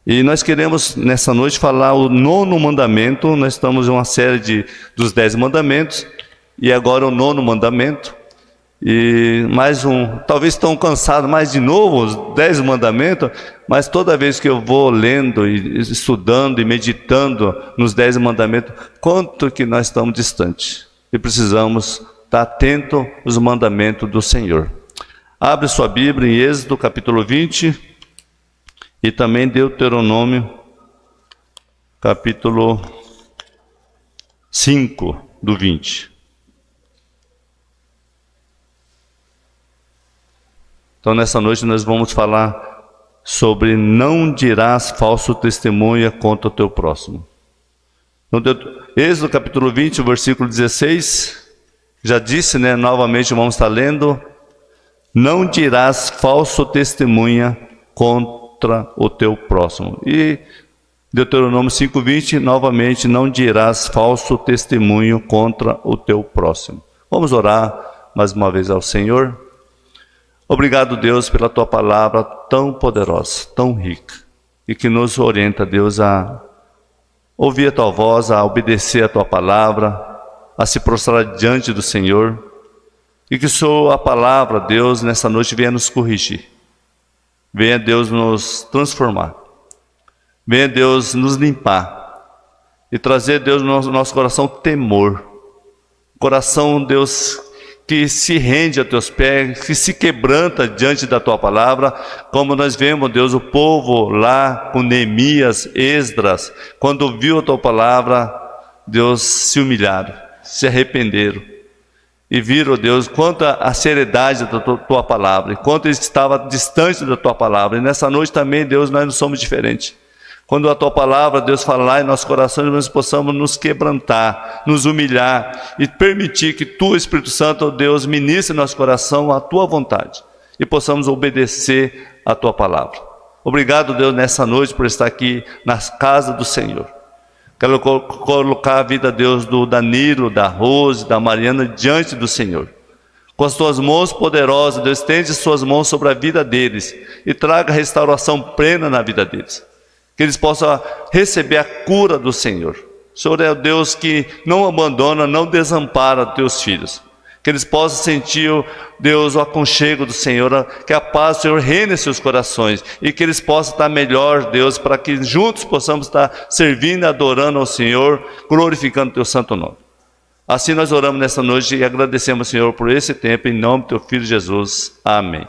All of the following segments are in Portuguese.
E nós queremos nessa noite falar o 9º mandamento. Nós estamos em uma série dos 10 mandamentos, e agora o 9º mandamento. E mais talvez estão cansados mais de novo os 10 mandamentos, mas toda vez que eu vou lendo e estudando e meditando nos 10 mandamentos, quanto que nós estamos distantes e precisamos estar atentos aos mandamentos do Senhor. Abre sua Bíblia em Êxodo capítulo 20 e também Deuteronômio capítulo 5 do 20. Então, nessa noite nós vamos falar sobre não dirás falso testemunha contra o teu próximo. Então, Êxodo capítulo 20, versículo 16, já disse, né? Novamente vamos estar lendo. Não dirás falso testemunha contra o teu próximo. E Deuteronômio 5:20, novamente, não dirás falso testemunho contra o teu próximo. Vamos orar mais uma vez ao Senhor. Obrigado, Deus, pela Tua palavra tão poderosa, tão rica, e que nos orienta, Deus, a ouvir a Tua voz, a obedecer a Tua palavra, a se prostrar diante do Senhor, e que a palavra, Deus, nessa noite venha nos corrigir, venha, Deus, nos transformar, venha, Deus, nos limpar, e trazer, Deus, no nosso coração temor, coração, Deus, que se rende a teus pés, que se quebranta diante da tua palavra, como nós vemos, Deus, o povo lá com Neemias, Esdras, quando viu a tua palavra, Deus, se humilharam, se arrependeram, e viram, Deus, quanto a seriedade da tua palavra, e quanto eles estavam distantes da tua palavra. E nessa noite também, Deus, nós não somos diferentes. Quando a Tua palavra, Deus, falar em nossos corações, nós possamos nos quebrantar, nos humilhar e permitir que Tu, Espírito Santo, Deus, ministre em nosso coração a Tua vontade e possamos obedecer a Tua palavra. Obrigado, Deus, nessa noite por estar aqui na casa do Senhor. Quero colocar a vida, Deus, do Danilo, da Rose, da Mariana diante do Senhor. Com as Tuas mãos poderosas, Deus, estende Suas mãos sobre a vida deles e traga restauração plena na vida deles. Que eles possam receber a cura do Senhor. O Senhor é o Deus que não abandona, não desampara teus filhos. Que eles possam sentir, Deus, o aconchego do Senhor, que a paz do Senhor reine em seus corações, e que eles possam estar melhor, Deus, para que juntos possamos estar servindo e adorando ao Senhor, glorificando o Teu santo nome. Assim nós oramos nessa noite e agradecemos ao Senhor por esse tempo, em nome do Teu Filho Jesus. Amém.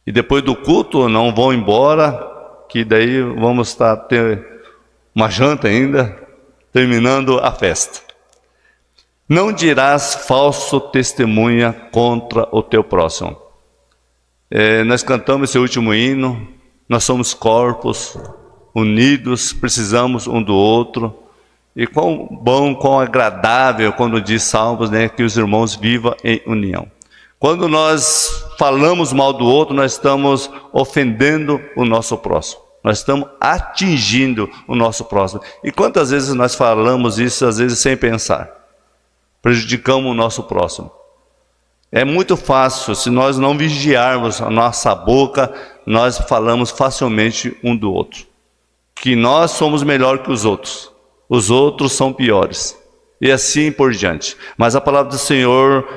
E depois do culto, não vão embora, que daí vamos ter uma janta ainda, terminando a festa. Não dirás falso testemunha contra o teu próximo. Nós cantamos esse último hino, nós somos corpos unidos, precisamos um do outro. E quão bom, quão agradável, quando diz Salmos, né, que os irmãos vivam em união. Quando nós falamos mal do outro, nós estamos ofendendo o nosso próximo. Nós estamos atingindo o nosso próximo. E quantas vezes nós falamos isso, às vezes sem pensar? Prejudicamos o nosso próximo. É muito fácil, se nós não vigiarmos a nossa boca, nós falamos facilmente um do outro. Que nós somos melhor que os outros são piores. E assim por diante. Mas a palavra do Senhor,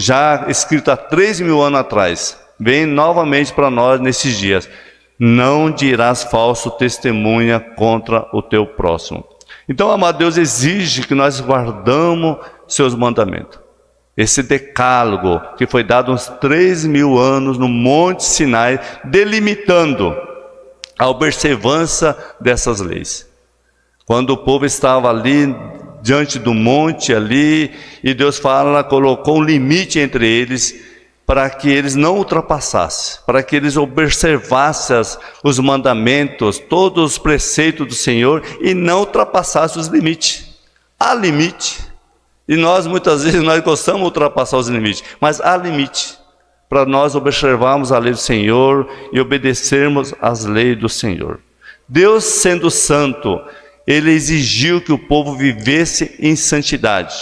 já escrito há 3.000 anos atrás, vem novamente para nós nesses dias. Não dirás falso testemunha contra o teu próximo. Então, amado, Deus exige que nós guardamos seus mandamentos. Esse decálogo que foi dado uns 3.000 anos no Monte Sinai, delimitando a observância dessas leis. Quando o povo estava ali diante do monte ali, e Deus colocou um limite entre eles, para que eles não ultrapassassem, para que eles observassem os mandamentos, todos os preceitos do Senhor, e não ultrapassassem os limites. Há limite, e nós muitas vezes nós gostamos de ultrapassar os limites, mas há limite, para nós observarmos a lei do Senhor e obedecermos às leis do Senhor. Deus, sendo santo, Ele exigiu que o povo vivesse em santidade.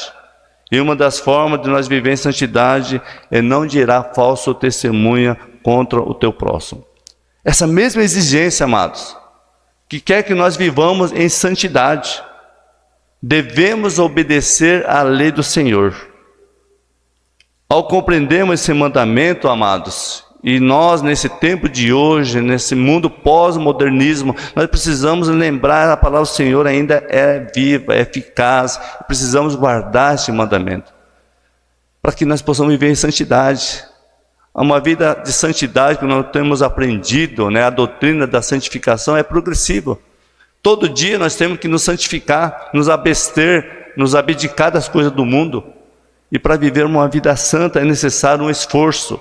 E uma das formas de nós viver em santidade é não dirá falso testemunha contra o teu próximo. Essa mesma exigência, amados, que quer que nós vivamos em santidade. Devemos obedecer à lei do Senhor. Ao compreendermos esse mandamento, amados, e nós nesse tempo de hoje, nesse mundo pós-modernismo, nós precisamos lembrar a palavra do Senhor ainda é viva, é eficaz. Precisamos guardar esse mandamento, para que nós possamos viver em santidade. Uma vida de santidade que nós temos aprendido, a doutrina da santificação é progressiva. Todo dia nós temos que nos santificar, nos abster, nos abdicar das coisas do mundo. E para viver uma vida santa é necessário um esforço.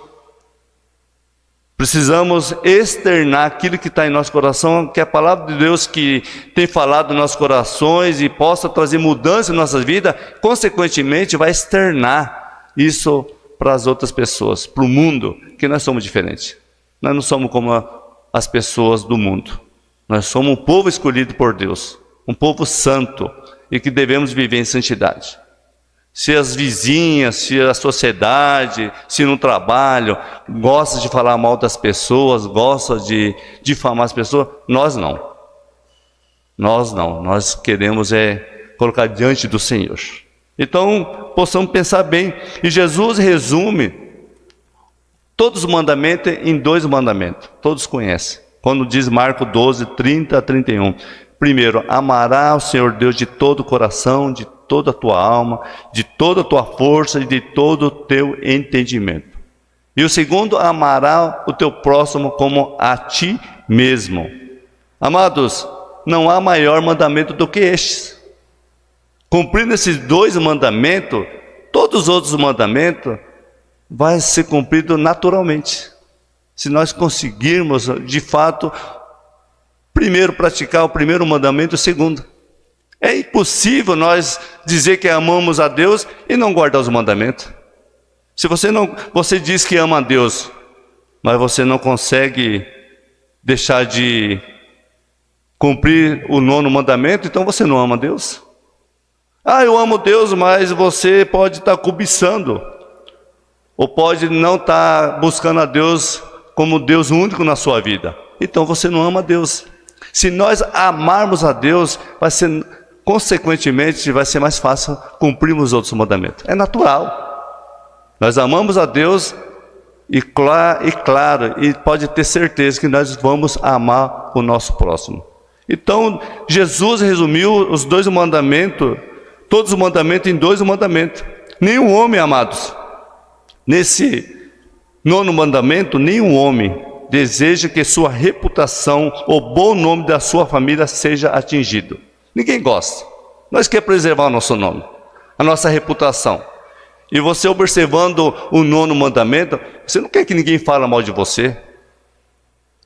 Precisamos externar aquilo que está em nosso coração, que é a palavra de Deus que tem falado nos nossos corações e possa trazer mudança em nossas vidas, consequentemente vai externar isso para as outras pessoas, para o mundo, que nós somos diferentes. Nós não somos como as pessoas do mundo. Nós somos um povo escolhido por Deus, um povo santo e que devemos viver em santidade. Se as vizinhas, se a sociedade, se no trabalho, gosta de falar mal das pessoas, gosta de difamar as pessoas, nós não. Nós não, nós queremos colocar diante do Senhor. Então, possamos pensar bem. E Jesus resume todos os mandamentos em 2 mandamentos. Todos conhecem. Quando diz Marcos 12, 30 a 31. Primeiro, amará o Senhor Deus de todo o coração, de toda a tua alma, de toda a tua força e de todo o teu entendimento. E o segundo, amará o teu próximo como a ti mesmo. Amados, não há maior mandamento do que estes. Cumprindo esses 2 mandamentos, todos os outros mandamentos vai ser cumprido naturalmente. Se nós conseguirmos, de fato, primeiro praticar o primeiro mandamento e o segundo. É impossível nós dizer que amamos a Deus e não guardar os mandamentos. Se você diz que ama a Deus, mas você não consegue deixar de cumprir o 9º mandamento, então você não ama a Deus. Eu amo Deus, mas você pode estar cobiçando, ou pode não estar buscando a Deus como Deus único na sua vida. Então você não ama a Deus. Se nós amarmos a Deus, consequentemente vai ser mais fácil cumprirmos os outros mandamentos. É natural. Nós amamos a Deus e claro, e pode ter certeza que nós vamos amar o nosso próximo. Então, Jesus resumiu os 2 mandamentos, todos os mandamentos em 2 mandamentos. Nenhum homem, amados, nesse 9º mandamento, nenhum homem deseja que sua reputação, o bom nome da sua família seja atingido. Ninguém gosta. Nós queremos preservar o nosso nome, a nossa reputação. E você observando o 9º mandamento, você não quer que ninguém fale mal de você.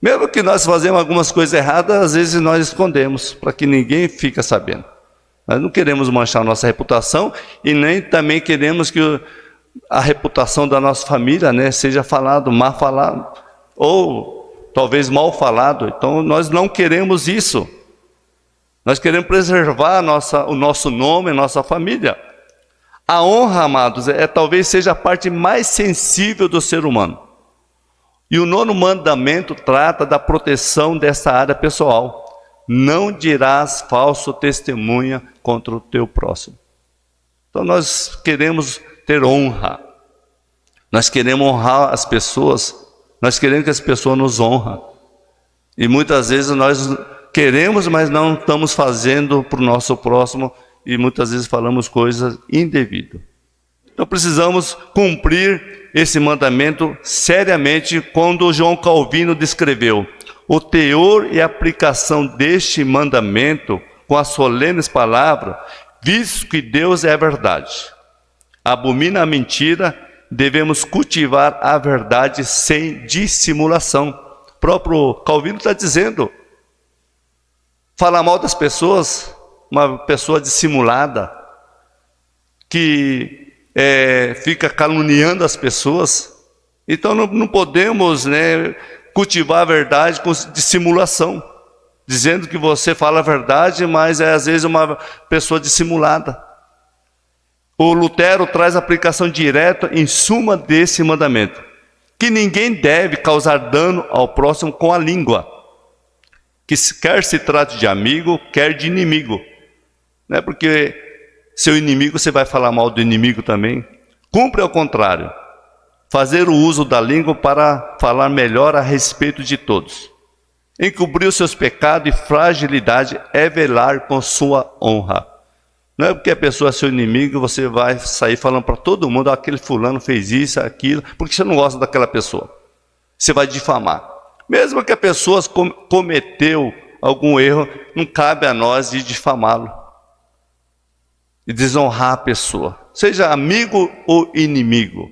Mesmo que nós fazemos algumas coisas erradas, às vezes nós escondemos, para que ninguém fique sabendo. Nós não queremos manchar a nossa reputação e nem também queremos que a reputação da nossa família, seja falado, mal falado, ou talvez mal falado. Então nós não queremos isso. Nós queremos preservar o nosso nome, a nossa família. A honra, amados, talvez seja a parte mais sensível do ser humano. E o 9º mandamento trata da proteção dessa área pessoal. Não dirás falso testemunha contra o teu próximo. Então nós queremos ter honra. Nós queremos honrar as pessoas. Nós queremos que as pessoas nos honrem. E muitas vezes nós queremos, mas não estamos fazendo para o nosso próximo. E muitas vezes falamos coisas indevidas. Então precisamos cumprir esse mandamento seriamente, quando João Calvino descreveu o teor e aplicação deste mandamento com as solenes palavras: visto que Deus é a verdade, abomina a mentira, devemos cultivar a verdade sem dissimulação. O próprio Calvino está dizendo, falar mal das pessoas, uma pessoa dissimulada, que fica caluniando as pessoas. Então não podemos cultivar a verdade com dissimulação, dizendo que você fala a verdade, mas às vezes uma pessoa dissimulada. O Lutero traz a aplicação direta em suma desse mandamento: que ninguém deve causar dano ao próximo com a língua, que quer se trate de amigo, quer de inimigo. Não é porque seu inimigo você vai falar mal do inimigo também. Cumpre ao contrário, fazer o uso da língua para falar melhor a respeito de todos. Encobrir os seus pecados e fragilidade é velar com sua honra. Não é porque a pessoa é seu inimigo, você vai sair falando para todo mundo, aquele fulano fez isso, aquilo, porque você não gosta daquela pessoa. Você vai difamar. Mesmo que a pessoa cometeu algum erro, não cabe a nós de difamá-lo e desonrar a pessoa, seja amigo ou inimigo.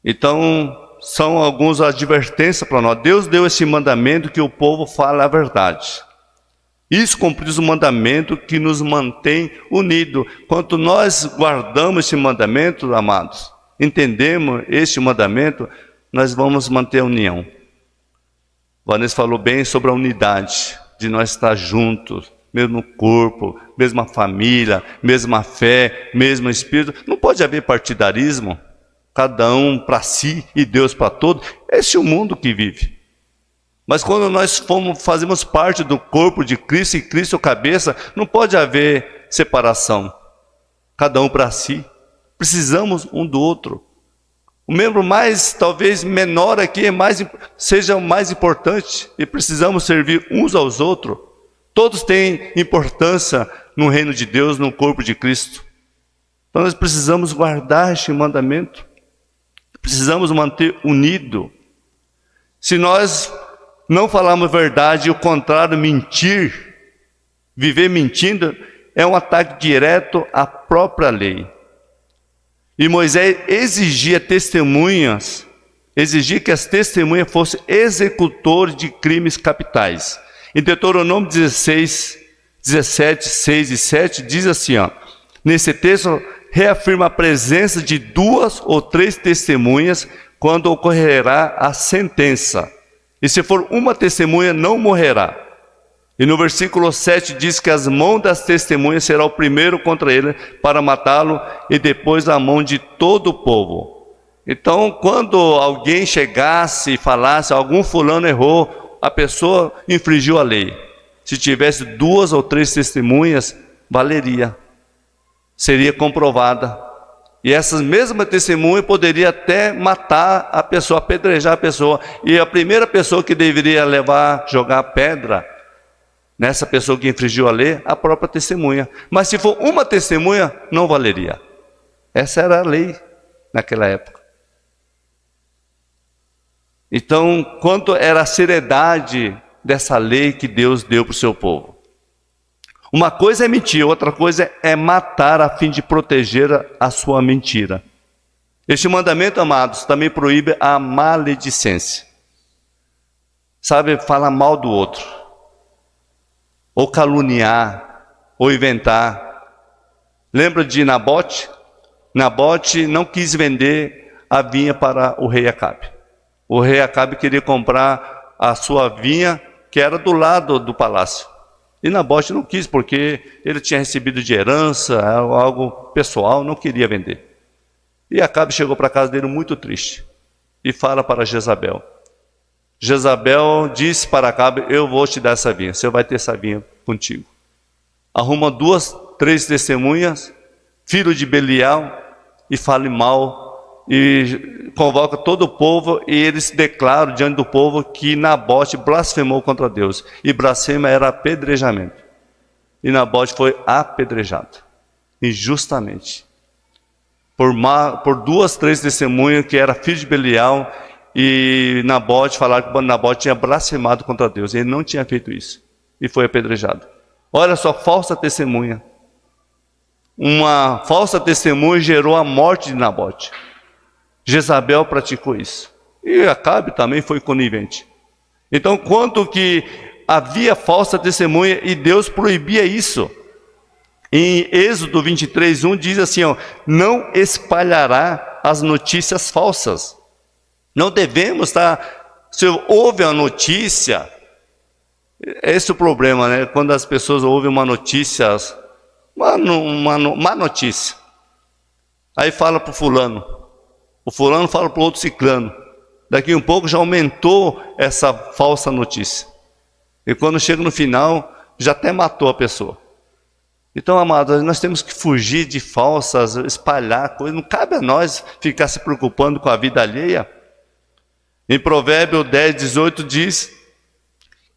Então, são algumas advertências para nós. Deus deu esse mandamento que o povo fale a verdade. Isso cumprir o mandamento que nos mantém unidos. Quando nós guardamos esse mandamento, amados, entendemos este mandamento, nós vamos manter a união. Vanessa falou bem sobre a unidade, de nós estar juntos, mesmo corpo, mesma família, mesma fé, mesmo espírito. Não pode haver partidarismo, cada um para si e Deus para todos. Esse é o mundo que vive. Mas quando nós fazemos parte do corpo de Cristo e Cristo é o cabeça, não pode haver separação. Cada um para si. Precisamos um do outro. O membro mais, talvez menor aqui, seja o mais importante. E precisamos servir uns aos outros. Todos têm importância no reino de Deus, no corpo de Cristo. Então nós precisamos guardar este mandamento. Precisamos manter unido. Se nós não falarmos verdade e o contrário, mentir, viver mentindo, é um ataque direto à própria lei. E Moisés exigia testemunhas, exigia que as testemunhas fossem executores de crimes capitais. Em Deuteronômio 16, 17, 6 e 7, diz assim, nesse texto, reafirma a presença de 2 ou 3 testemunhas quando ocorrerá a sentença. E se for uma testemunha, não morrerá. E no versículo 7 diz que as mãos das testemunhas será o primeiro contra ele para matá-lo e depois a mão de todo o povo. Então, quando alguém chegasse e falasse, algum fulano errou, a pessoa infringiu a lei. Se tivesse 2 ou 3 testemunhas, valeria. Seria comprovada. E essas mesmas testemunhas poderiam até matar a pessoa, apedrejar a pessoa. E a primeira pessoa que deveria jogar pedra nessa pessoa que infringiu a lei, a própria testemunha. Mas se for uma testemunha, não valeria. Essa era a lei naquela época. Então, quanto era a seriedade dessa lei que Deus deu para o seu povo. Uma coisa é mentir, outra coisa é matar a fim de proteger a sua mentira. Este mandamento, amados, também proíbe a maledicência. Sabe, falar mal do outro. Ou caluniar, ou inventar. Lembra de Nabote? Nabote não quis vender a vinha para o rei Acabe. O rei Acabe queria comprar a sua vinha, que era do lado do palácio. E Nabote não quis, porque ele tinha recebido de herança, algo pessoal, não queria vender. E Acabe chegou para a casa dele muito triste. E fala para Jezabel. Jezabel disse para Acabe, eu vou te dar essa vinha, você vai ter essa vinha contigo. Arruma 2, 3 testemunhas, filho de Belial, e fale mal, e convoca todo o povo, e eles declaram diante do povo que Nabote blasfemou contra Deus. E blasfema era apedrejamento. E Nabote foi apedrejado, injustamente. Por 2, 3 testemunhas que era filho de Belial, e Nabote falaram que Nabote tinha blasfemado contra Deus. Ele não tinha feito isso. E foi apedrejado. Olha só, falsa testemunha. Uma falsa testemunha gerou a morte de Nabote. Jezabel praticou isso. E Acabe também foi conivente. Então, quanto que havia falsa testemunha e Deus proibia isso. Em Êxodo 23, 1 diz assim, não espalhará as notícias falsas. Não devemos estar... Se houve a notícia... Esse é o problema, né? Quando as pessoas ouvem uma notícia... Uma má notícia. Aí fala para o fulano. O fulano fala para o outro ciclano. Daqui um pouco já aumentou essa falsa notícia. E quando chega no final, já até matou a pessoa. Então, amados, nós temos que fugir de falsas, espalhar coisas. Não cabe a nós ficar se preocupando com a vida alheia. Em Provérbios 10, 18 diz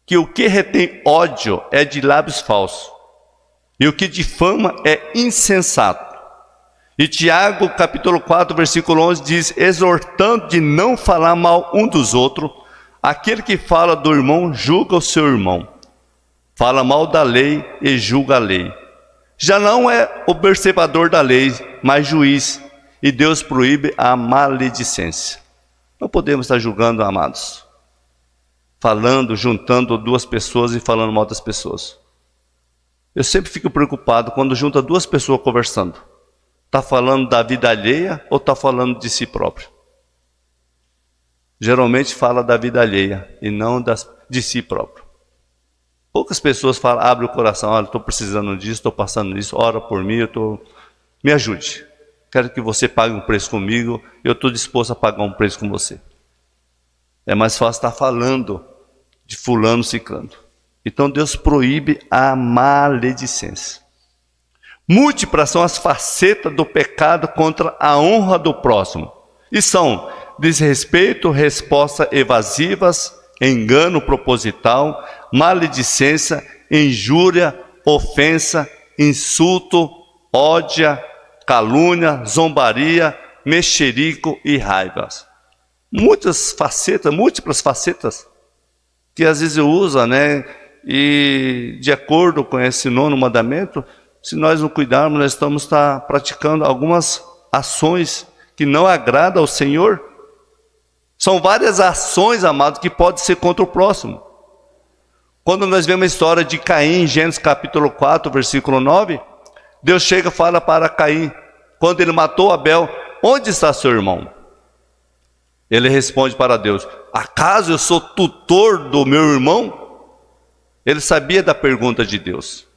que o que retém ódio é de lábios falsos. E o que difama é insensato. E Tiago, capítulo 4, versículo 11 diz, exortando de não falar mal um dos outros, aquele que fala do irmão julga o seu irmão. Fala mal da lei e julga a lei. Já não é observador da lei, mas juiz, e Deus proíbe a maledicência. Não podemos estar julgando, amados, falando, juntando duas pessoas e falando mal das pessoas. Eu sempre fico preocupado quando junta duas pessoas conversando. Está falando da vida alheia ou está falando de si próprio? Geralmente fala da vida alheia e não de si próprio. Poucas pessoas falam, abrem o coração, olha, estou precisando disso, estou passando nisso, ora por mim, me ajude. Quero que você pague um preço comigo, eu estou disposto a pagar um preço com você. É mais fácil estar falando de fulano, ciclano. Então Deus proíbe a maledicência. Múltiplas são as facetas do pecado contra a honra do próximo. E são desrespeito, resposta evasivas, engano proposital, maledicência, injúria, ofensa, insulto, ódio, calúnia, zombaria, mexerico e raivas. Múltiplas facetas que às vezes usa, né? E de acordo com esse 9º mandamento, se nós não cuidarmos, nós estamos praticando algumas ações que não agradam ao Senhor. São várias ações, amados, que podem ser contra o próximo. Quando nós vemos a história de Caim, em Gênesis capítulo 4, versículo 9, Deus chega e fala para Caim, quando ele matou Abel, onde está seu irmão? Ele responde para Deus, acaso eu sou tutor do meu irmão? Ele sabia da pergunta de Deus.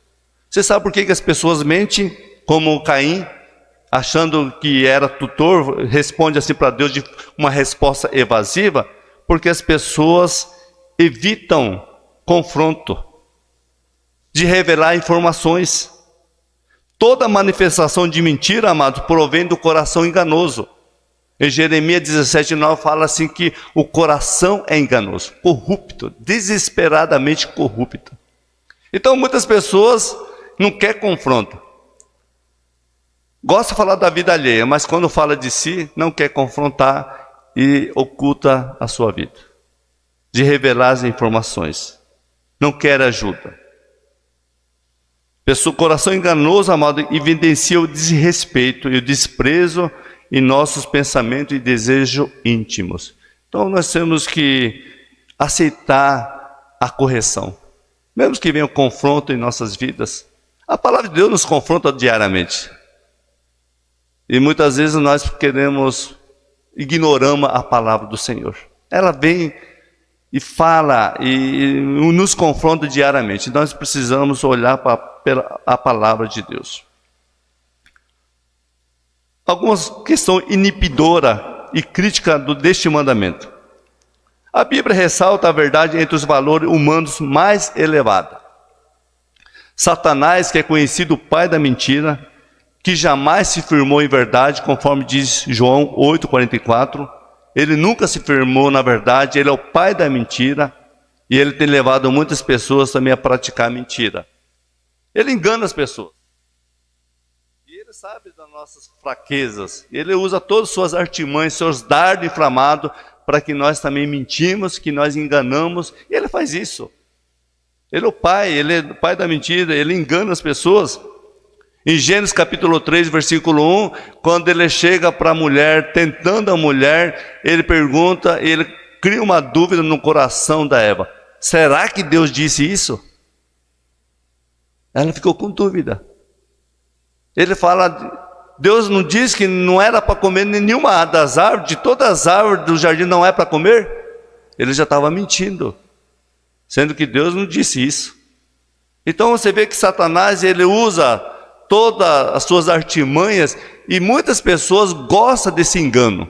Você sabe por que as pessoas mentem, como Caim, achando que era tutor, responde assim para Deus de uma resposta evasiva? Porque as pessoas evitam confronto, de revelar informações. Toda manifestação de mentira, amados, provém do coração enganoso. Em Jeremias 17:9 fala assim que o coração é enganoso, corrupto, desesperadamente corrupto. Então muitas pessoas não querem confronto. Gosta de falar da vida alheia, mas quando fala de si, não quer confrontar e oculta a sua vida. De revelar as informações. Não quer ajuda. Coração enganoso, amado, evidencia o desrespeito e o desprezo em nossos pensamentos e desejos íntimos. Então nós temos que aceitar a correção. Mesmo que venha um confronto em nossas vidas, a palavra de Deus nos confronta diariamente. E muitas vezes nós ignoramos a palavra do Senhor. Ela vem e fala e nos confronta diariamente. Nós precisamos olhar para a palavra de Deus. Algumas questões inibidoras e críticas deste mandamento. A Bíblia ressalta a verdade entre os valores humanos mais elevados. Satanás, que é conhecido o pai da mentira, que jamais se firmou em verdade, conforme diz João 8,44, ele nunca se firmou na verdade, ele é o pai da mentira, e ele tem levado muitas pessoas também a praticar mentira. Ele engana as pessoas. E ele sabe das nossas fraquezas. Ele usa todas as suas artimanhas, seus dardos inflamados, para que nós também mentimos, que nós enganamos. E ele faz isso. Ele é o pai da mentira, ele engana as pessoas. Em Gênesis capítulo 3, versículo 1, quando ele chega para a mulher, tentando a mulher, ele pergunta, ele cria uma dúvida no coração da Eva. Será que Deus disse isso? Ela ficou com dúvida. Ele fala, Deus não disse que não era para comer nenhuma das árvores, de todas as árvores do jardim não é para comer? Ele já estava mentindo, sendo que Deus não disse isso. Então você vê que Satanás, ele usa todas as suas artimanhas, e muitas pessoas gostam desse engano.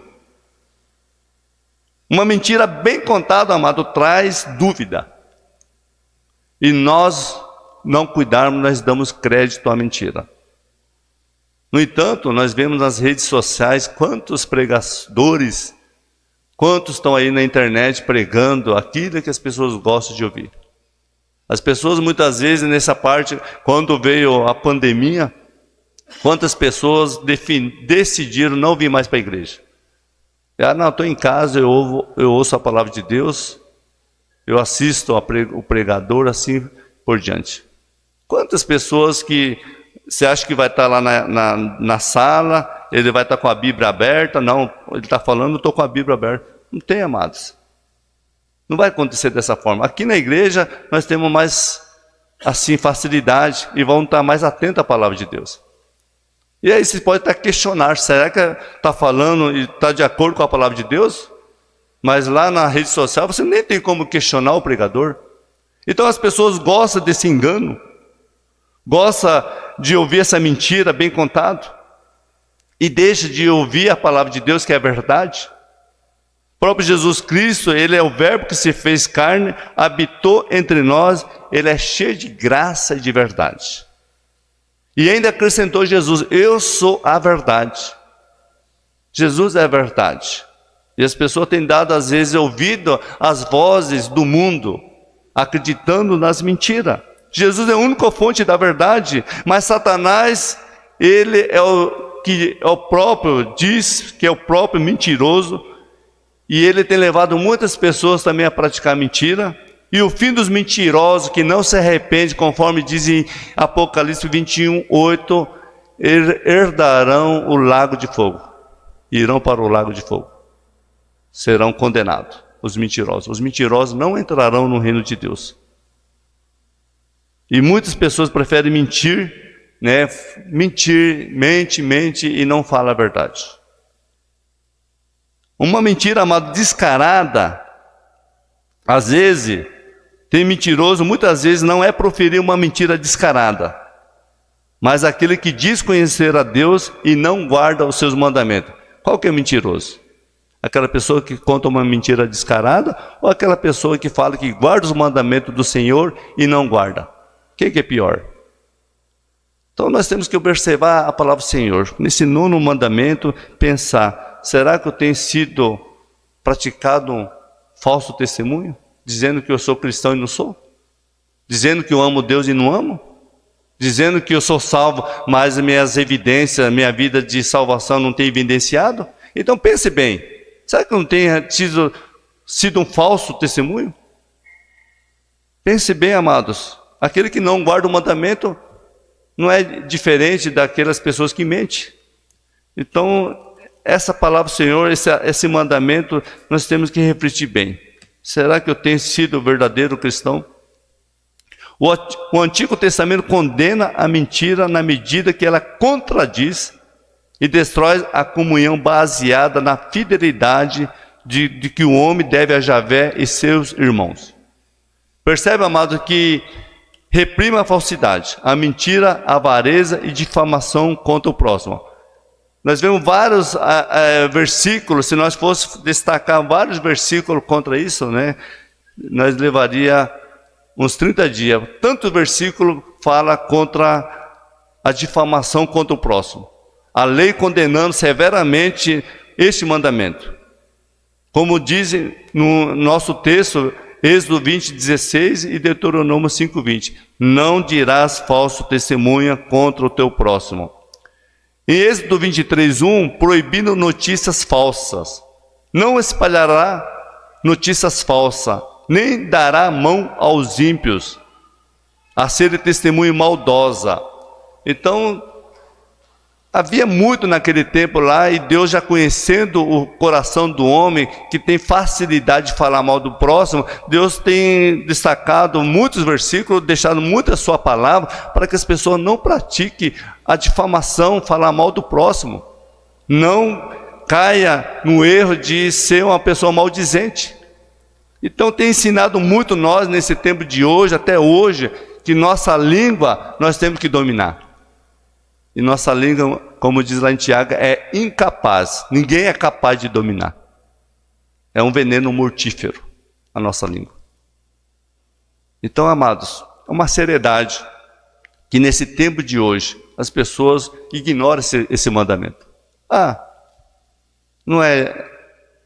Uma mentira bem contada, amado, traz dúvida. E nós não cuidarmos, nós damos crédito à mentira. No entanto, nós vemos nas redes sociais quantos pregadores, quantos estão aí na internet pregando aquilo que as pessoas gostam de ouvir. As pessoas muitas vezes nessa parte, quando veio a pandemia, quantas pessoas decidiram não vir mais para a igreja. Não, estou em casa, eu ouço a palavra de Deus, eu assisto o pregador, assim por diante. Quantas pessoas que você acha que vai estar lá na sala, ele vai estar com a Bíblia aberta? Não, ele está falando, eu estou com a Bíblia aberta. Não tem, amados. Não vai acontecer dessa forma. Aqui na igreja nós temos mais assim facilidade e vamos estar mais atentos à palavra de Deus. E aí você pode até questionar, será que está falando e está de acordo com a palavra de Deus? Mas lá na rede social você nem tem como questionar o pregador. Então as pessoas gostam desse engano, gostam de ouvir essa mentira bem contada e deixa de ouvir a palavra de Deus, que é a verdade. O próprio Jesus Cristo, Ele é o verbo que se fez carne, habitou entre nós, Ele é cheio de graça e de verdade. E ainda acrescentou Jesus, eu sou a verdade. Jesus é a verdade. E as pessoas têm dado às vezes ouvido às vozes do mundo, acreditando nas mentiras. Jesus é a única fonte da verdade, mas Satanás, ele é o próprio, diz que é o próprio mentiroso, e ele tem levado muitas pessoas também a praticar mentira. E o fim dos mentirosos que não se arrependem, conforme diz em Apocalipse 21, 8, herdarão o lago de fogo. Irão para o lago de fogo. Serão condenados, os mentirosos. Os mentirosos não entrarão no reino de Deus. E muitas pessoas preferem mentir, né? Mente e não fala a verdade. Uma mentira, amado, descarada, às vezes, tem mentiroso, muitas vezes não é proferir uma mentira descarada, mas aquele que diz conhecer a Deus e não guarda os seus mandamentos. Qual que é mentiroso? Aquela pessoa que conta uma mentira descarada ou aquela pessoa que fala que guarda os mandamentos do Senhor e não guarda? Quem que é pior? Então nós temos que observar a palavra do Senhor. Nesse 9º mandamento, pensar, será que eu tenho sido praticado um falso testemunho? Dizendo que eu sou cristão e não sou? Dizendo que eu amo Deus e não amo? Dizendo que eu sou salvo, mas minhas evidências, minha vida de salvação não tem evidenciado? Então pense bem, será que eu não tenho sido um falso testemunho? Pense bem, amados, aquele que não guarda o mandamento não é diferente daquelas pessoas que mentem. Então, essa palavra do Senhor, esse mandamento, nós temos que refletir bem. Será que eu tenho sido verdadeiro cristão? O Antigo Testamento condena a mentira na medida que ela contradiz e destrói a comunhão baseada na fidelidade de que o homem deve a Javé e seus irmãos. Percebe, amado, que reprime a falsidade, a mentira, a avareza e difamação contra o próximo. Nós vemos vários versículos, se nós fôssemos destacar vários versículos contra isso, né, nós levaria uns 30 dias. Tanto versículo fala contra a difamação contra o próximo. A lei condenando severamente este mandamento. Como dizem no nosso texto, Êxodo 20, 16 e Deuteronômio 5, 20. Não dirás falso testemunha contra o teu próximo. Em Êxodo 23, 1, proibindo notícias falsas. Não espalhará notícias falsas, nem dará mão aos ímpios a ser testemunho maldosa. Então, havia muito naquele tempo lá, e Deus, já conhecendo o coração do homem, que tem facilidade de falar mal do próximo, Deus tem destacado muitos versículos, deixado muita sua palavra, para que as pessoas não pratiquem a difamação, falar mal do próximo. Não caia no erro de ser uma pessoa maldizente. Então tem ensinado muito nós, nesse tempo de hoje, até hoje, que nossa língua nós temos que dominar. E nossa língua, como diz lá em Tiago, é incapaz. Ninguém é capaz de dominar. É um veneno mortífero a nossa língua. Então, amados, é uma seriedade que nesse tempo de hoje as pessoas ignoram esse mandamento. Não é...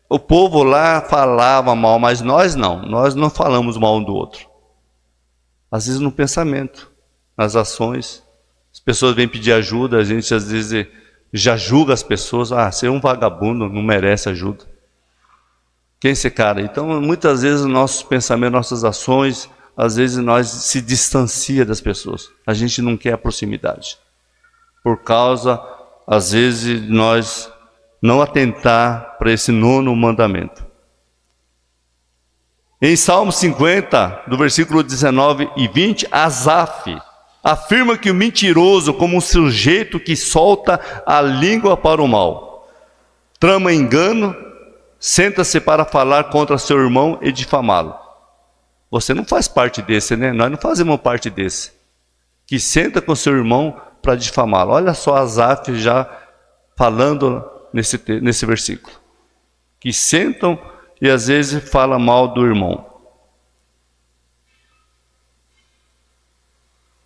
O povo lá falava mal, mas nós não falamos mal um do outro. Às vezes no pensamento, nas ações, as pessoas vêm pedir ajuda, a gente às vezes já julga as pessoas, você é um vagabundo, não merece ajuda. Quem é esse cara? Então, muitas vezes, nossos pensamentos, nossas ações, às vezes nós se distancia das pessoas. A gente não quer a proximidade. Por causa, às vezes, de nós não atentar para esse 9º mandamento. Em Salmo 50, do versículo 19 e 20, Asaf afirma que o mentiroso, como um sujeito que solta a língua para o mal, trama engano, senta-se para falar contra seu irmão e difamá-lo. Você não faz parte desse, né? Nós não fazemos parte desse. Que senta com seu irmão para difamá-lo. Olha só Asaf já falando nesse versículo. Que sentam e às vezes falam mal do irmão.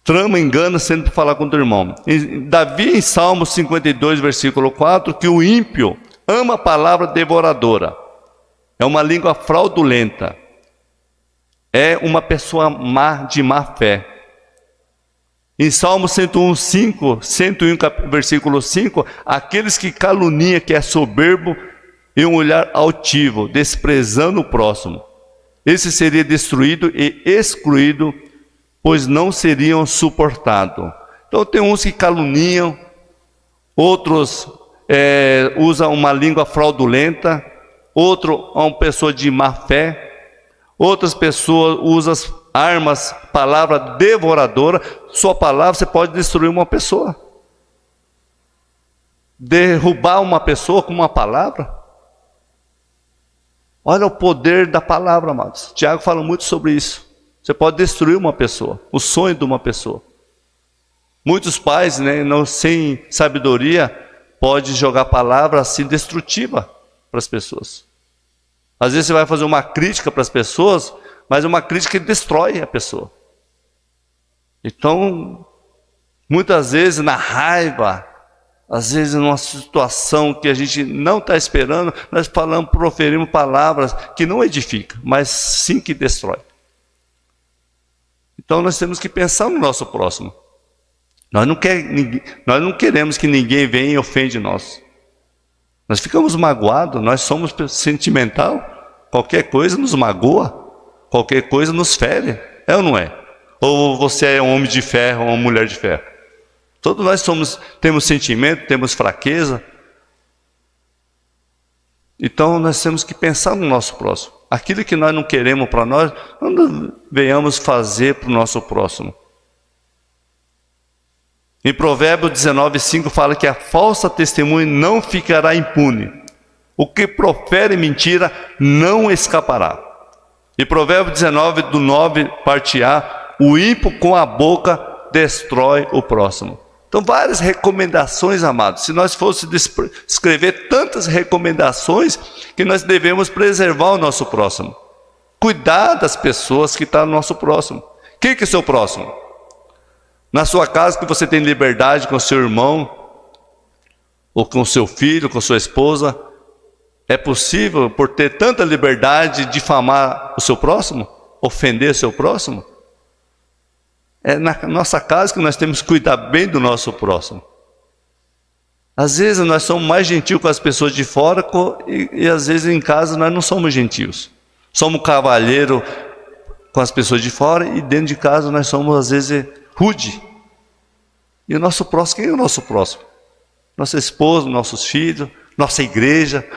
Trama, engana, senta para falar contra o irmão. Davi em Salmo 52, versículo 4, que o ímpio ama a palavra devoradora. É uma língua fraudulenta. É uma pessoa má, de má fé. Em Salmo 101, versículo 5, aqueles que caluniam, que é soberbo e um olhar altivo, desprezando o próximo, esse seria destruído e excluído, pois não seriam suportados. Então tem uns que caluniam, outros usam uma língua fraudulenta, outro é uma pessoa de má fé, outras pessoas usam armas, palavra devoradora. Sua palavra, você pode destruir uma pessoa, derrubar uma pessoa com uma palavra. Olha o poder da palavra, amados. Tiago fala muito sobre isso. Você pode destruir uma pessoa, o sonho de uma pessoa. Muitos pais, não, sem sabedoria, podem jogar palavra assim destrutiva para as pessoas. Às vezes você vai fazer uma crítica para as pessoas, mas uma crítica que destrói a pessoa. Então, muitas vezes na raiva, às vezes numa situação que a gente não está esperando, nós proferimos palavras que não edificam, mas sim que destrói. Então nós temos que pensar no nosso próximo. Nós não queremos que ninguém venha e ofende nós. Nós ficamos magoados, nós somos sentimental, qualquer coisa nos magoa. Qualquer coisa nos fere, é ou não é? Ou você é um homem de ferro ou uma mulher de ferro? Todos nós temos sentimento, temos fraqueza. Então nós temos que pensar no nosso próximo. Aquilo que nós não queremos para nós, não venhamos fazer para o nosso próximo. Em Provérbios 19:5 fala que a falsa testemunha não ficará impune. O que profere mentira não escapará. E Provérbios 19, do 9, parte A, o ímpio com a boca destrói o próximo. Então, várias recomendações, amados. Se nós fôssemos escrever tantas recomendações, que nós devemos preservar o nosso próximo. Cuidar das pessoas que estão no nosso próximo. Quem que é seu próximo? Na sua casa, que você tem liberdade com seu irmão, ou com seu filho, com sua esposa, é possível, por ter tanta liberdade, difamar o seu próximo? Ofender o seu próximo? É na nossa casa que nós temos que cuidar bem do nosso próximo. Às vezes nós somos mais gentis com as pessoas de fora e às vezes em casa nós não somos gentios. Somos cavalheiro com as pessoas de fora e dentro de casa nós somos às vezes rude. E o nosso próximo, quem é o nosso próximo? Nossa esposa, nossos filhos, nossa igreja,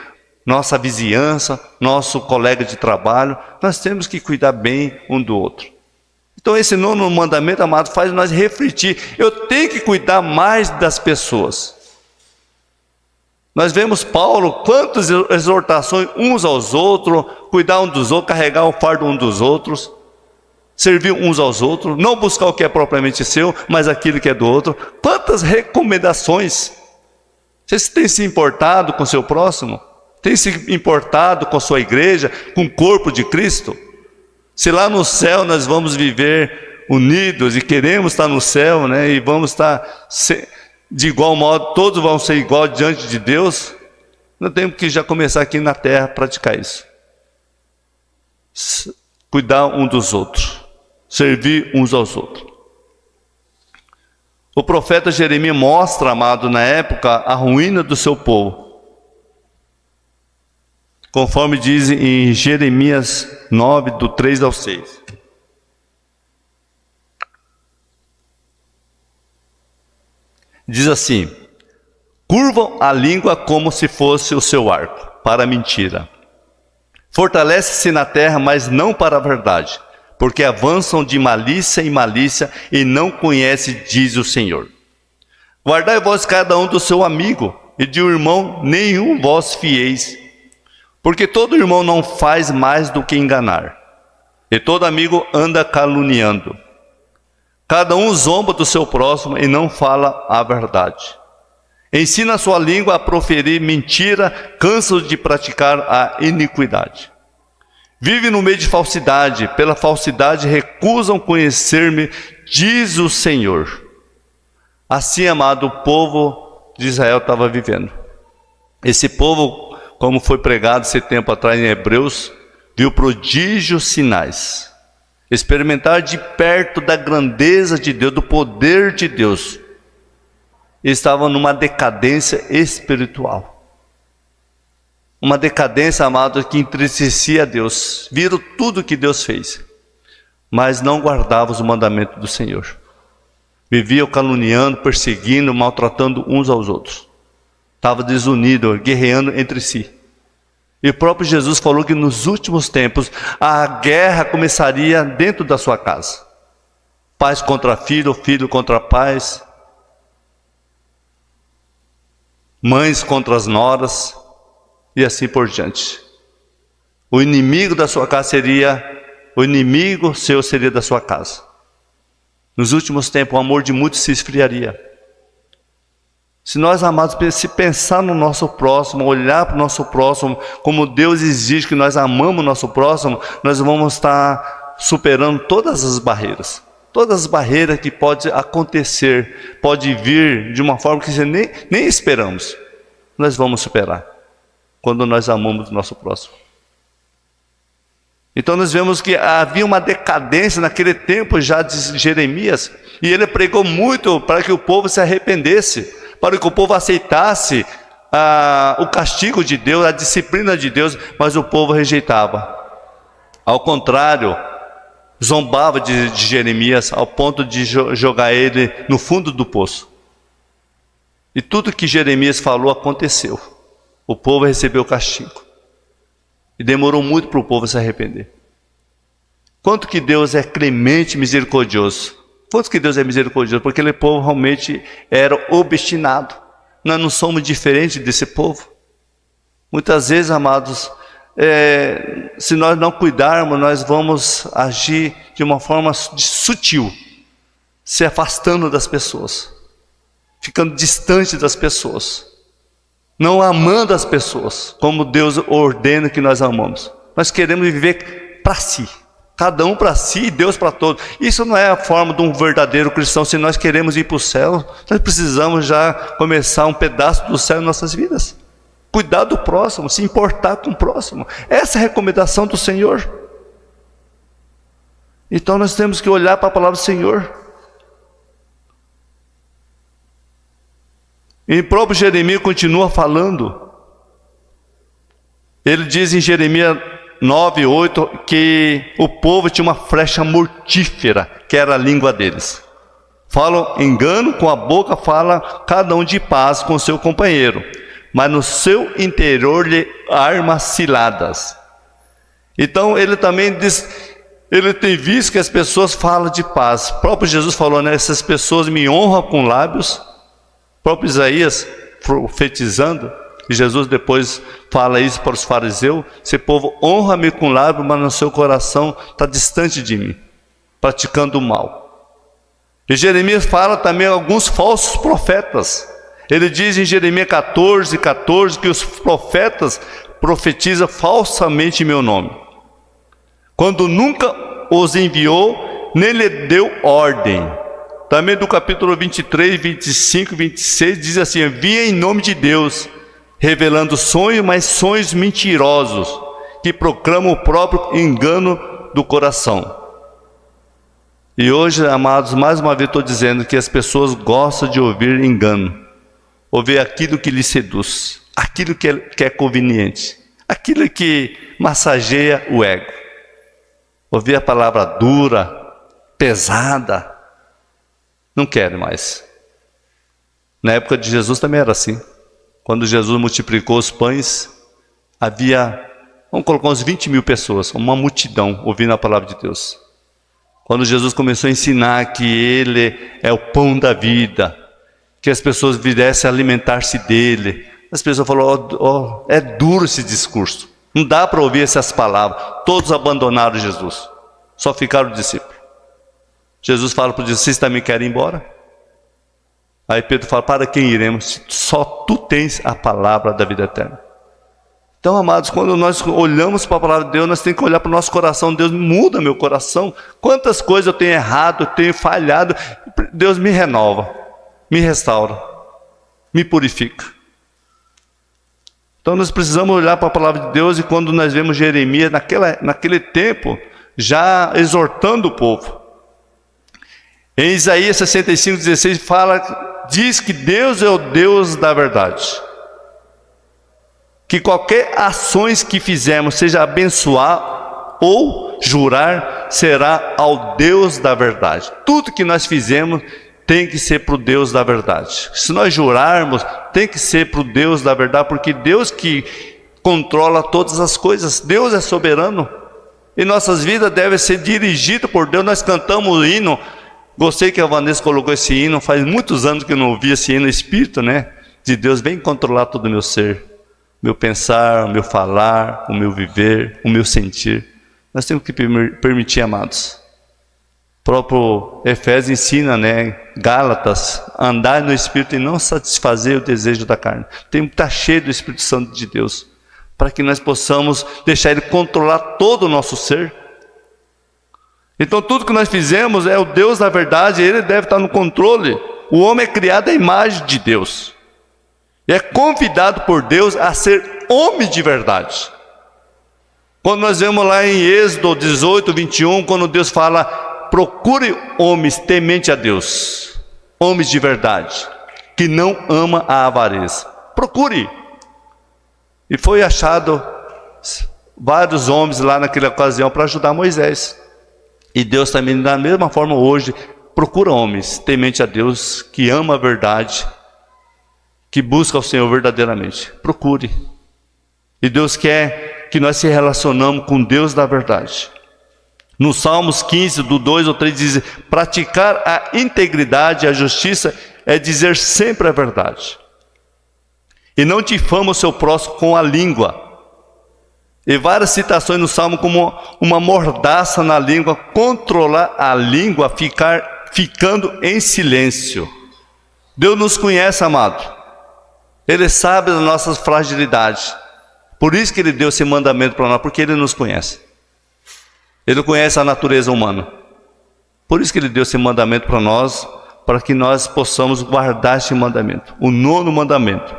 nossa vizinhança, nosso colega de trabalho. Nós temos que cuidar bem um do outro. Então esse 9º mandamento, amado, faz nós refletir. Eu tenho que cuidar mais das pessoas. Nós vemos Paulo, quantas exortações uns aos outros, cuidar um dos outros, carregar o fardo um dos outros, servir uns aos outros, não buscar o que é propriamente seu, mas aquilo que é do outro. Quantas recomendações! Vocês têm se importado com o seu próximo? Tem se importado com a sua igreja, com o corpo de Cristo? Se lá no céu nós vamos viver unidos e queremos estar no céu, né? E vamos estar de igual modo, todos vão ser igual diante de Deus, nós temos que já começar aqui na terra a praticar isso. Cuidar um dos outros, servir uns aos outros. O profeta Jeremias mostra, amado, na época, a ruína do seu povo. Conforme diz em Jeremias 9, do 3 ao 6. Diz assim: curvam a língua como se fosse o seu arco, para a mentira. Fortalece-se na terra, mas não para a verdade, porque avançam de malícia em malícia e não conhece, diz o Senhor. Guardai vós cada um do seu amigo, e de um irmão nenhum vós fieis, porque todo irmão não faz mais do que enganar, e todo amigo anda caluniando. Cada um zomba do seu próximo e não fala a verdade. Ensina a sua língua a proferir mentira, cansa de praticar a iniquidade. Vive no meio de falsidade, pela falsidade recusam conhecer-me, diz o Senhor. Assim, amado, o povo de Israel estava vivendo. Esse povo, como foi pregado esse tempo atrás em Hebreus, viu prodígios, sinais. Experimentar de perto da grandeza de Deus, do poder de Deus. Estavam numa decadência espiritual. Uma decadência, amado, que entristecia a Deus. Viram tudo que Deus fez, mas não guardavam os mandamentos do Senhor. Viviam caluniando, perseguindo, maltratando uns aos outros. Estavam desunidos, guerreando entre si. E o próprio Jesus falou que nos últimos tempos a guerra começaria dentro da sua casa. Pais contra filho, filho contra pais. Mães contra as noras. E assim por diante. O inimigo da sua casa o inimigo seu seria da sua casa. Nos últimos tempos o amor de muitos se esfriaria. Se nós, amados, se pensar no nosso próximo, olhar para o nosso próximo, como Deus exige que nós amamos o nosso próximo, nós vamos estar superando todas as barreiras. Todas as barreiras que podem acontecer, pode vir de uma forma que nem esperamos. Nós vamos superar, quando nós amamos o nosso próximo. Então nós vemos que havia uma decadência naquele tempo já de Jeremias, e ele pregou muito para que o povo se arrependesse, para que o povo aceitasse o castigo de Deus, a disciplina de Deus, mas o povo rejeitava. Ao contrário, zombava de Jeremias ao ponto de jogar ele no fundo do poço. E tudo que Jeremias falou aconteceu. O povo recebeu o castigo. E demorou muito para o povo se arrepender. Quanto que Deus é clemente e misericordioso. Quanto que Deus é misericordioso? Porque aquele povo realmente era obstinado. Nós não somos diferentes desse povo. Muitas vezes, amados, se nós não cuidarmos, nós vamos agir de uma forma sutil, se afastando das pessoas, ficando distante das pessoas, não amando as pessoas como Deus ordena que nós amamos. Nós queremos viver para si, cada um para si e Deus para todos. Isso não é a forma de um verdadeiro cristão. Se nós queremos ir para o céu, nós precisamos já começar um pedaço do céu em nossas vidas. Cuidar do próximo, se importar com o próximo. Essa é a recomendação do Senhor. Então nós temos que olhar para a palavra do Senhor. E o próprio Jeremias continua falando. Ele diz em Jeremias 9:8 que o povo tinha uma flecha mortífera, que era a língua deles. Falam engano com a boca, fala cada um de paz com seu companheiro, mas no seu interior lhe arma ciladas. Então ele também diz, ele tem visto que as pessoas falam de paz. O próprio Jesus falou, né? Essas pessoas me honram com lábios. O próprio Isaías profetizando, e Jesus depois fala isso para os fariseus: esse povo honra-me com lábios, mas no seu coração está distante de mim, praticando o mal. E Jeremias fala também alguns falsos profetas. Ele diz em Jeremias 14:14 que os profetas profetiza falsamente em meu nome, quando nunca os enviou, nem lhe deu ordem. Também do capítulo 23, 25 e 26 diz assim: envia em nome de Deus, revelando sonhos, mas sonhos mentirosos, que proclamam o próprio engano do coração. E hoje, amados, mais uma vez estou dizendo que as pessoas gostam de ouvir engano, ouvir aquilo que lhes seduz, aquilo que é conveniente, aquilo que massageia o ego. Ouvir a palavra dura, pesada, não querem mais. Na época de Jesus também era assim. Quando Jesus multiplicou os pães, havia, vamos colocar uns 20 mil pessoas, uma multidão ouvindo a palavra de Deus. Quando Jesus começou a ensinar que Ele é o pão da vida, que as pessoas viessem alimentar-se dEle, as pessoas falaram: é duro esse discurso, não dá para ouvir essas palavras. Todos abandonaram Jesus, só ficaram os discípulos. Jesus fala para os discípulos: vocês também querem ir embora? Aí Pedro fala: para quem iremos? Só tu tens a palavra da vida eterna. Então, amados, quando nós olhamos para a palavra de Deus, nós temos que olhar para o nosso coração. Deus muda meu coração. Quantas coisas eu tenho errado, eu tenho falhado. Deus me renova, me restaura, me purifica. Então nós precisamos olhar para a palavra de Deus. E quando nós vemos Jeremias naquele tempo, já exortando o povo, em Isaías 65:16 diz que Deus é o Deus da verdade, que qualquer ações que fizermos, seja abençoar ou jurar, será ao Deus da verdade. Tudo que nós fizemos tem que ser para o Deus da verdade. Se nós jurarmos, tem que ser para o Deus da verdade, porque Deus que controla todas as coisas, Deus é soberano, e nossas vidas devem ser dirigidas por Deus. Nós cantamos o hino, gostei que a Vanessa colocou esse hino, faz muitos anos que eu não ouvi esse hino, Espírito, né? De Deus vem controlar todo o meu ser, meu pensar, o meu falar, o meu viver, o meu sentir. Nós temos que permitir, amados. O próprio Efésios ensina, né? Gálatas, andar no Espírito e não satisfazer o desejo da carne. Tem que estar cheio do Espírito Santo de Deus, para que nós possamos deixar Ele controlar todo o nosso ser. Então tudo que nós fizemos é o Deus da verdade, Ele deve estar no controle. O homem é criado à imagem de Deus, e é convidado por Deus a ser homem de verdade. Quando nós vemos lá em Êxodo 18, 21, quando Deus fala: procure homens temente a Deus, homens de verdade, que não ama a avareza. Procure. E foi achado vários homens lá naquela ocasião para ajudar Moisés. E Deus também, da mesma forma hoje, procura homens temente a Deus, que ama a verdade, que busca o Senhor verdadeiramente. Procure. E Deus quer que nós se relacionamos com Deus da verdade. No Salmos 15, do 2 ou 3, diz: praticar a integridade e a justiça é dizer sempre a verdade, e não difama o seu próximo com a língua. E várias citações no Salmo como uma mordaça na língua, controlar a língua, ficando em silêncio. Deus nos conhece, amado. Ele sabe das nossas fragilidades. Por isso que Ele deu esse mandamento para nós, porque Ele nos conhece. Ele conhece a natureza humana. Por isso que Ele deu esse mandamento para nós, para que nós possamos guardar esse mandamento, o 9º mandamento,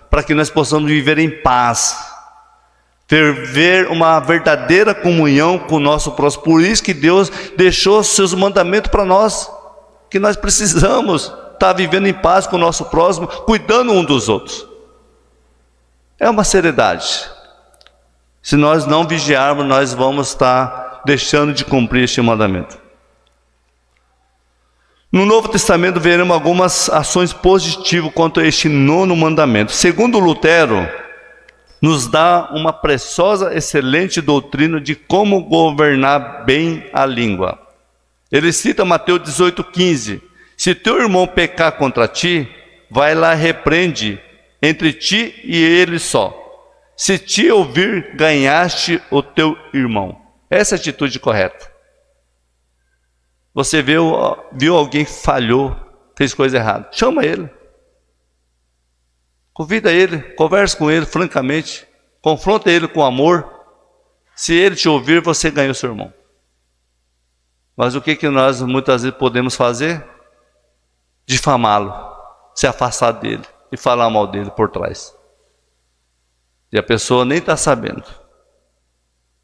para que nós possamos viver em paz, ter uma verdadeira comunhão com o nosso próximo. Por isso que Deus deixou os seus mandamentos para nós, que nós precisamos estar vivendo em paz com o nosso próximo, cuidando um dos outros. É uma seriedade. Se nós não vigiarmos, nós vamos estar deixando de cumprir este mandamento. No Novo Testamento veremos algumas ações positivas quanto a este 9º mandamento. Segundo Lutero, nos dá uma preciosa, excelente doutrina de como governar bem a língua. Ele cita Mateus 18:15. Se teu irmão pecar contra ti, vai lá e repreende entre ti e ele só. Se te ouvir, ganhaste o teu irmão. Essa é a atitude correta. Você viu alguém que falhou, fez coisa errada, chama ele. Convida ele, conversa com ele francamente. confronta ele com amor. Se ele te ouvir, você ganhou seu irmão. Mas o que nós muitas vezes podemos fazer? Difamá-lo, se afastar dele e falar mal dele por trás. E a pessoa nem está sabendo.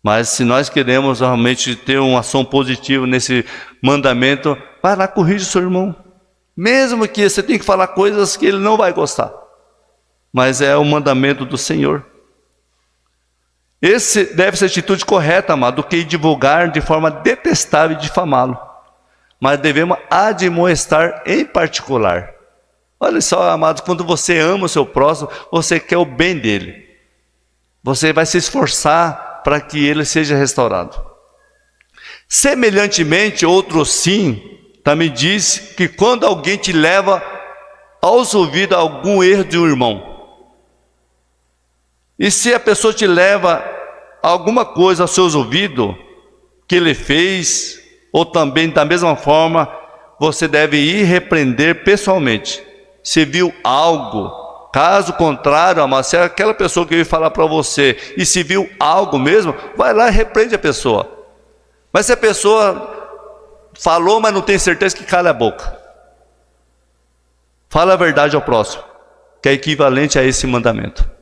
Mas se nós queremos realmente ter uma ação positiva nesse mandamento, vai lá, corrige o seu irmão. Mesmo que você tenha que falar coisas que ele não vai gostar. Mas é o mandamento do Senhor. Esse deve ser a atitude correta, amado, do que divulgar de forma detestável e difamá-lo. Mas devemos admoestar em particular. Olha só, amado, quando você ama o seu próximo, você quer o bem dele. Você vai se esforçar para que ele seja restaurado. Semelhantemente, outro sim, também diz que quando alguém te leva aos ouvidos algum erro de um irmão, e se a pessoa te leva alguma coisa aos seus ouvidos, que ele fez, ou também da mesma forma, você deve ir repreender pessoalmente. Se viu algo, caso contrário, amado, se é aquela pessoa que veio falar para você, e se viu algo mesmo, vai lá e repreende a pessoa. Mas se a pessoa falou, mas não tem certeza, que cala a boca. Fala a verdade ao próximo, que é equivalente a esse mandamento.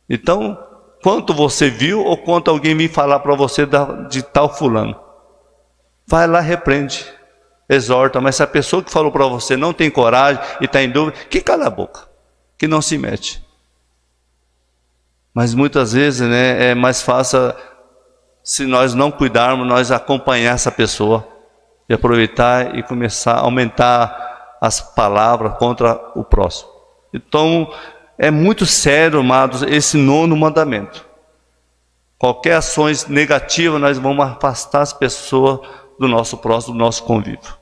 Então, quanto você viu, ou quanto alguém vem falar para você de tal fulano, vai lá, repreende, exorta. Mas se a pessoa que falou para você não tem coragem e está em dúvida, que cala a boca, que não se mete. Mas muitas vezes, né, é mais fácil, se nós não cuidarmos, nós acompanhar essa pessoa e aproveitar e começar a aumentar as palavras contra o próximo. Então, é muito sério, amados, esse 9º mandamento. Qualquer ações negativas, nós vamos afastar as pessoas do nosso próximo, do nosso convívio.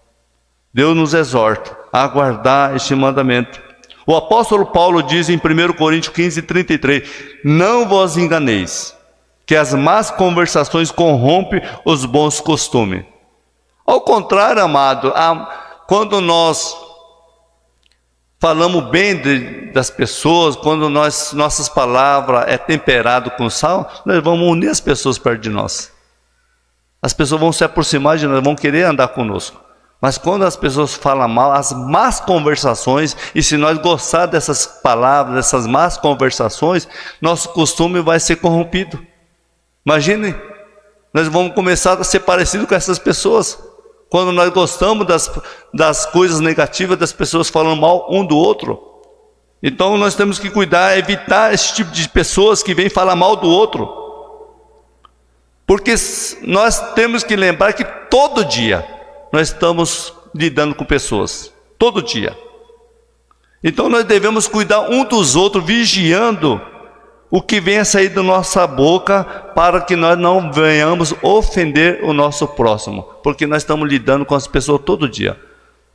Deus nos exorta a guardar este mandamento. O apóstolo Paulo diz em 1 Coríntios 15:33, não vos enganeis, que as más conversações corrompem os bons costumes. Ao contrário, amado, quando nós falamos bem das pessoas, quando nossas palavras é temperado com sal, nós vamos unir as pessoas perto de nós. As pessoas vão se aproximar de nós, vão querer andar conosco. Mas quando as pessoas falam mal, as más conversações, e se nós gostar dessas palavras, dessas más conversações, nosso costume vai ser corrompido. Imagine, nós vamos começar a ser parecidos com essas pessoas. Quando nós gostamos das coisas negativas, das pessoas falando mal um do outro. Então nós temos que cuidar, evitar esse tipo de pessoas que vêm falar mal do outro. Porque nós temos que lembrar que todo dia nós estamos lidando com pessoas. Todo dia. Então nós devemos cuidar um dos outros, vigiando o que vem a sair da nossa boca, para que nós não venhamos ofender o nosso próximo, porque nós estamos lidando com as pessoas todo dia.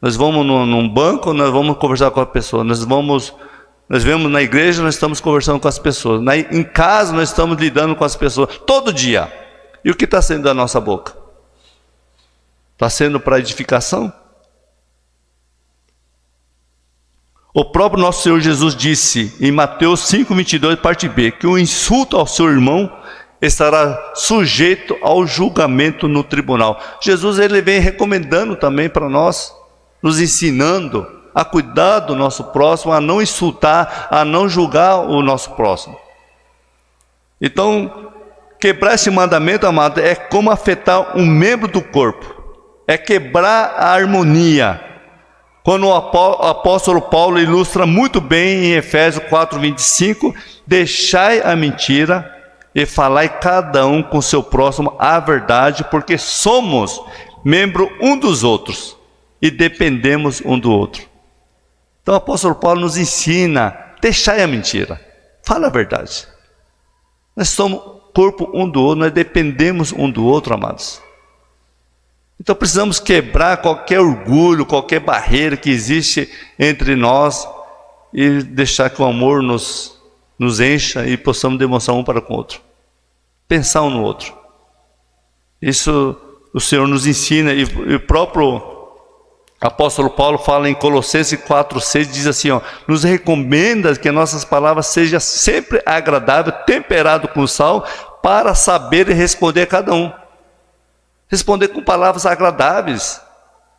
Nós vamos num banco, nós vamos conversar com a pessoa, nós vemos na igreja, nós estamos conversando com as pessoas, em casa nós estamos lidando com as pessoas, todo dia. E o que está saindo da nossa boca? Está sendo para edificação? O próprio nosso Senhor Jesus disse em Mateus 5:22, parte B, que o insulto ao seu irmão estará sujeito ao julgamento no tribunal. Jesus, ele vem recomendando também para nós, nos ensinando a cuidar do nosso próximo, a não insultar, a não julgar o nosso próximo. Então, quebrar esse mandamento, amado, é como afetar um membro do corpo, é quebrar a harmonia. Quando o apóstolo Paulo ilustra muito bem em Efésios 4:25, deixai a mentira e falai cada um com seu próximo a verdade, porque somos membro um dos outros e dependemos um do outro. Então o apóstolo Paulo nos ensina, deixai a mentira, fala a verdade. Nós somos corpo um do outro, nós dependemos um do outro, amados. Então precisamos quebrar qualquer orgulho, qualquer barreira que existe entre nós e deixar que o amor nos encha e possamos demonstrar um para com o outro. Pensar um no outro. Isso o Senhor nos ensina, e o próprio Apóstolo Paulo fala em Colossenses 4,6, diz assim, nos recomenda que nossas palavras sejam sempre agradáveis, temperado com sal, para saber responder a cada um. Responder com palavras agradáveis.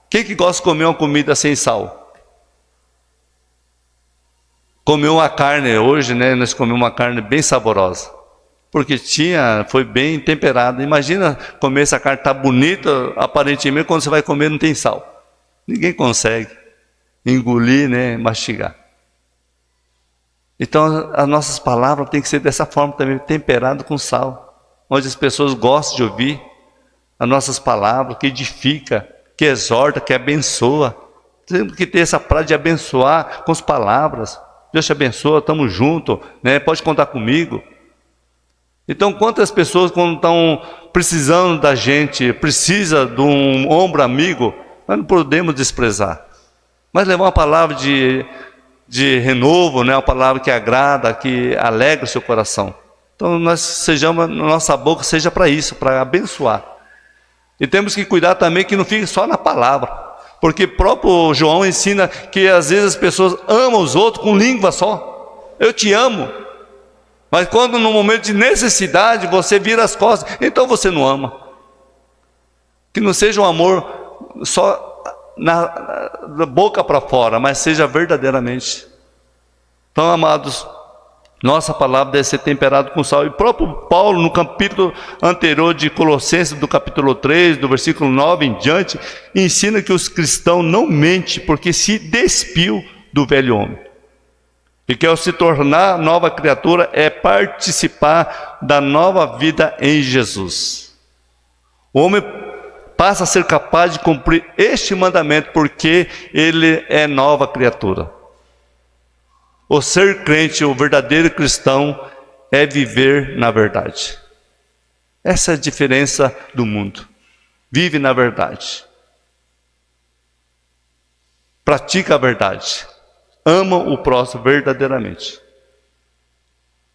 Quem que gosta de comer uma comida sem sal? Comer uma carne hoje, né? Nós comemos uma carne bem saborosa, porque foi bem temperada. Imagina comer essa carne, está bonita, aparentemente, quando você vai comer não tem sal. Ninguém consegue engolir, né, mastigar. Então, as nossas palavras têm que ser dessa forma também, temperado com sal, onde as pessoas gostam de ouvir as nossas palavras, que edifica, que exorta, que abençoa. Temos que ter essa prática de abençoar com as palavras. Deus te abençoa, estamos juntos, né, pode contar comigo. Então, quantas pessoas, quando estão precisando da gente, precisa de um ombro amigo, nós não podemos desprezar, mas levar uma palavra de renovo, né? Uma palavra que agrada, que alegra o seu coração. Então nós sejamos, nossa boca seja para isso, para abençoar. E temos que cuidar também que não fique só na palavra, porque próprio João ensina que às vezes as pessoas amam os outros com língua só. Eu te amo, mas quando no momento de necessidade você vira as costas, então você não ama. Que não seja um amor só da boca para fora, mas seja verdadeiramente. Então, amados, nossa palavra deve ser temperada com sal. E o próprio Paulo, no capítulo anterior de Colossenses, do capítulo 3, do versículo 9 em diante, ensina que os cristãos não mentem, porque se despiu do velho homem. E que ao se tornar nova criatura é participar da nova vida em Jesus. O homem passa a ser capaz de cumprir este mandamento, porque ele é nova criatura. O ser crente, o verdadeiro cristão, é viver na verdade. Essa é a diferença do mundo. Vive na verdade. Pratica a verdade. Ama o próximo verdadeiramente.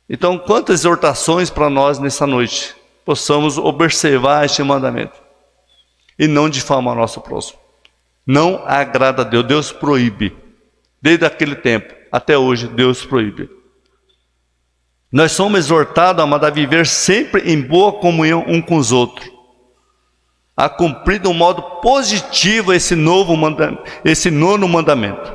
Então, quantas exortações para nós nessa noite, possamos observar este mandamento. E não difamar nosso próximo. Não agrada a Deus. Deus proíbe. Desde aquele tempo até hoje, Deus proíbe. Nós somos exortados, amados, a viver sempre em boa comunhão um com os outros. A cumprir de um modo positivo esse nono mandamento.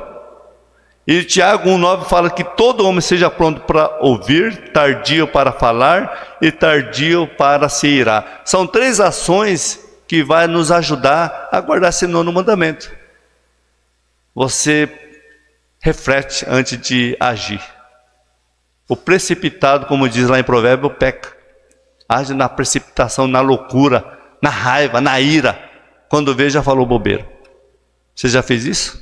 E Tiago 1,9 fala que todo homem seja pronto para ouvir, tardio para falar e tardio para se irar. São 3 ações que vai nos ajudar a guardar esse nono mandamento. Você reflete antes de agir. O precipitado, como diz lá em Provérbio, peca. Age na precipitação, na loucura, na raiva, na ira. Quando vê, já falou bobeira. Você já fez isso?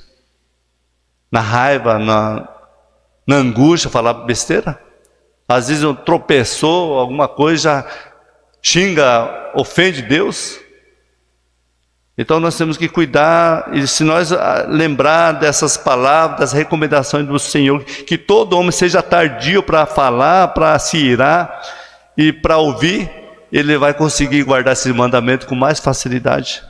Na raiva, na angústia, falar besteira? Às vezes tropeçou, alguma coisa, já xinga, ofende Deus. Então nós temos que cuidar, e se nós lembrar dessas palavras, das recomendações do Senhor, que todo homem seja tardio para falar, para se irar e para ouvir, ele vai conseguir guardar esse mandamento com mais facilidade.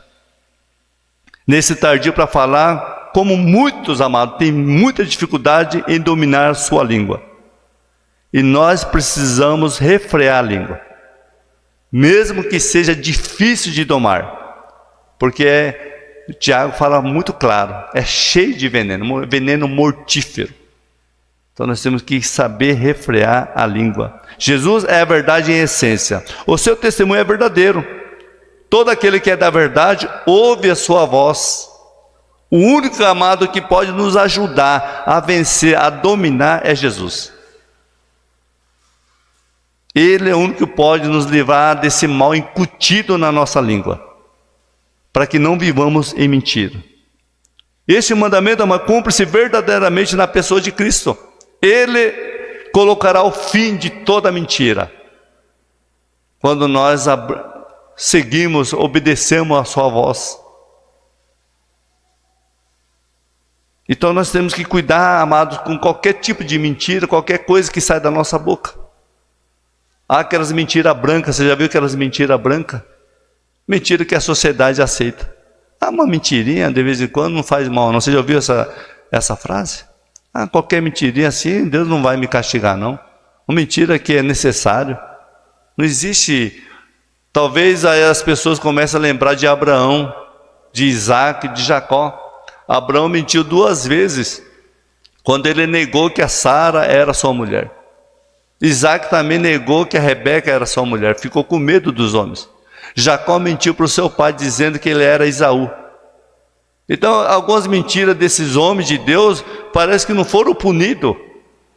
Nesse tardio para falar, como muitos, amados, têm muita dificuldade em dominar sua língua. E nós precisamos refrear a língua, mesmo que seja difícil de domar. Porque Tiago fala muito claro, é cheio de veneno, veneno mortífero. Então nós temos que saber refrear a língua. Jesus é a verdade em essência. O seu testemunho é verdadeiro. Todo aquele que é da verdade ouve a sua voz. O único, amado, que pode nos ajudar a vencer, a dominar é Jesus. Ele é o único que pode nos livrar desse mal incutido na nossa língua, para que não vivamos em mentira. Este mandamento, amado, cumpre-se verdadeiramente na pessoa de Cristo. Ele colocará o fim de toda mentira, quando nós seguimos, obedecemos a sua voz. Então nós temos que cuidar, amados, com qualquer tipo de mentira, qualquer coisa que sai da nossa boca. Há aquelas mentiras brancas, você já viu aquelas mentiras brancas? Mentira que a sociedade aceita. Uma mentirinha de vez em quando não faz mal, não. Você já ouviu essa frase? Qualquer mentirinha assim, Deus não vai me castigar, não. Uma mentira que é necessário. Não existe. Talvez aí as pessoas comecem a lembrar de Abraão, de Isaac, de Jacó. Abraão mentiu 2 vezes, quando ele negou que a Sara era sua mulher. Isaac também negou que a Rebeca era sua mulher, ficou com medo dos homens. Jacó mentiu para o seu pai, dizendo que ele era Esaú. Então, algumas mentiras desses homens de Deus, parece que não foram punidos.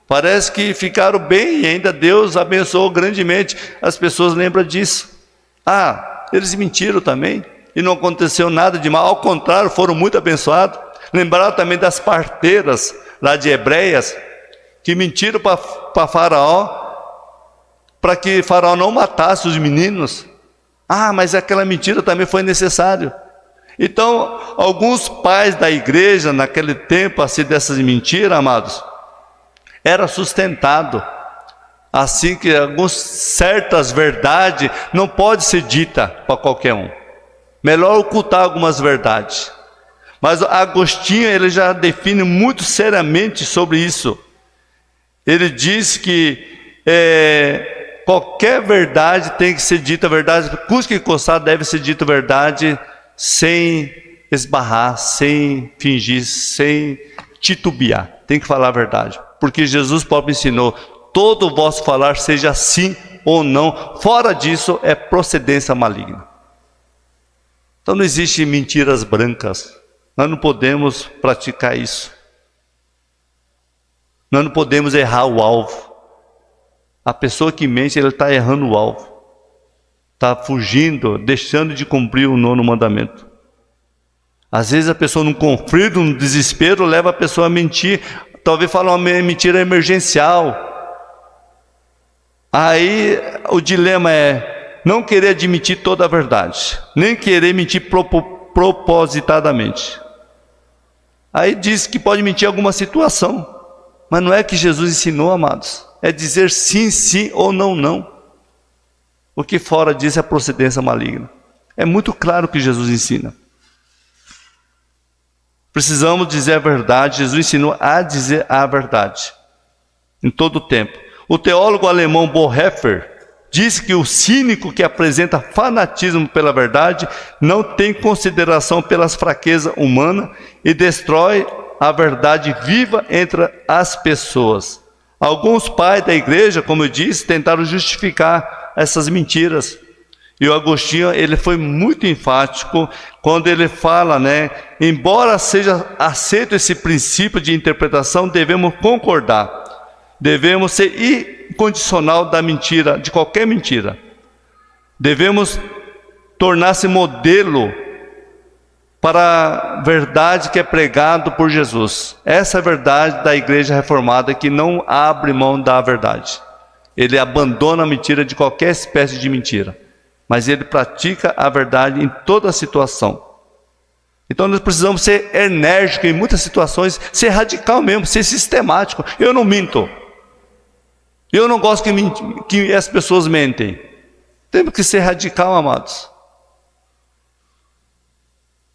Parece que ficaram bem e ainda Deus abençoou grandemente. As pessoas lembram disso. Eles mentiram também e não aconteceu nada de mal. Ao contrário, foram muito abençoados. Lembraram também das parteiras lá de Hebreias, que mentiram para Faraó, para que Faraó não matasse os meninos. Mas aquela mentira também foi necessária. Então, alguns pais da igreja, naquele tempo, assim, dessas mentiras, amados, era sustentado. Assim que algumas certas verdades não podem ser ditas para qualquer um. Melhor ocultar algumas verdades. Mas Agostinho, ele já define muito seriamente sobre isso. Ele diz que qualquer verdade tem que ser dita verdade, custe que custar deve ser dita verdade, sem esbarrar, sem fingir, sem titubear. Tem que falar a verdade, porque Jesus próprio ensinou: todo o vosso falar seja sim ou não, fora disso é procedência maligna. Então não existe mentiras brancas, nós não podemos praticar isso, nós não podemos errar o alvo. A pessoa que mente, ele está errando o alvo, está fugindo, deixando de cumprir o 9º mandamento. Às vezes a pessoa num conflito, num desespero, leva a pessoa a mentir, talvez fale uma mentira emergencial. Aí o dilema é não querer admitir toda a verdade, nem querer mentir propositadamente. Aí diz que pode mentir em alguma situação, mas não é que Jesus ensinou, amados. É dizer sim, sim ou não, não. O que fora disso é procedência maligna. É muito claro o que Jesus ensina. Precisamos dizer a verdade. Jesus ensinou a dizer a verdade em todo o tempo. O teólogo alemão Bonhoeffer disse que o cínico que apresenta fanatismo pela verdade não tem consideração pelas fraquezas humanas e destrói a verdade viva entre as pessoas. Alguns pais da igreja, como eu disse, tentaram justificar essas mentiras. E o Agostinho, ele foi muito enfático quando ele fala, embora seja aceito esse princípio de interpretação, devemos concordar. Devemos ser incondicional da mentira, de qualquer mentira. Devemos tornar-se modelo para a verdade que é pregado por Jesus. Essa é a verdade da igreja reformada, que não abre mão da verdade. Ele abandona a mentira, de qualquer espécie de mentira, mas ele pratica a verdade em toda situação. Então nós precisamos ser enérgicos em muitas situações, ser radical mesmo, ser sistemático. Eu não minto. Eu não gosto que as pessoas mentem. Temos que ser radical, amados.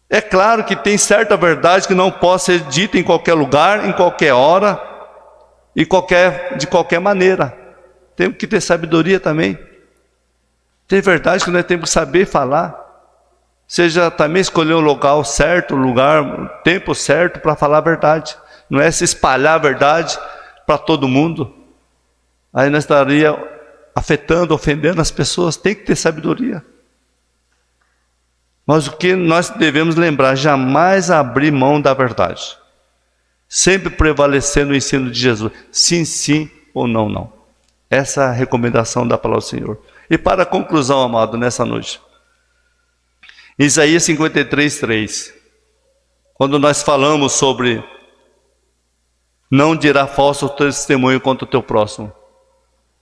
É claro que tem certa verdade que não pode ser dita em qualquer lugar, em qualquer hora, e de qualquer maneira. Temos que ter sabedoria também. Tem verdade que nós temos que saber falar. Seja também escolher o local certo, o tempo certo para falar a verdade. Não é se espalhar a verdade para todo mundo. Aí nós estaríamos afetando, ofendendo as pessoas. Tem que ter sabedoria. Mas o que nós devemos lembrar, jamais abrir mão da verdade. Sempre prevalecer no ensino de Jesus. Sim, sim ou não, não. Essa é a recomendação da palavra do Senhor. E para a conclusão, amado, nessa noite. Isaías 53:3. Quando nós falamos sobre não dirá falso testemunho contra o teu próximo.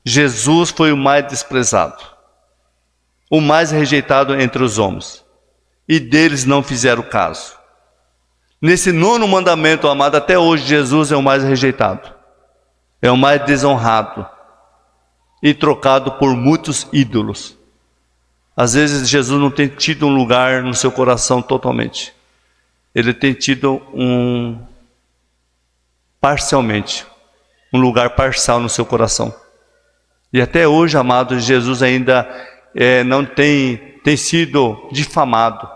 Jesus foi o mais desprezado, o mais rejeitado entre os homens. E deles não fizeram caso. Nesse 9º mandamento, amado, até hoje Jesus é o mais rejeitado, é o mais desonrado e trocado por muitos ídolos. Às vezes Jesus não tem tido um lugar no seu coração totalmente. Ele tem tido parcialmente, um lugar parcial no seu coração. E até hoje, amados, Jesus ainda não tem sido difamado,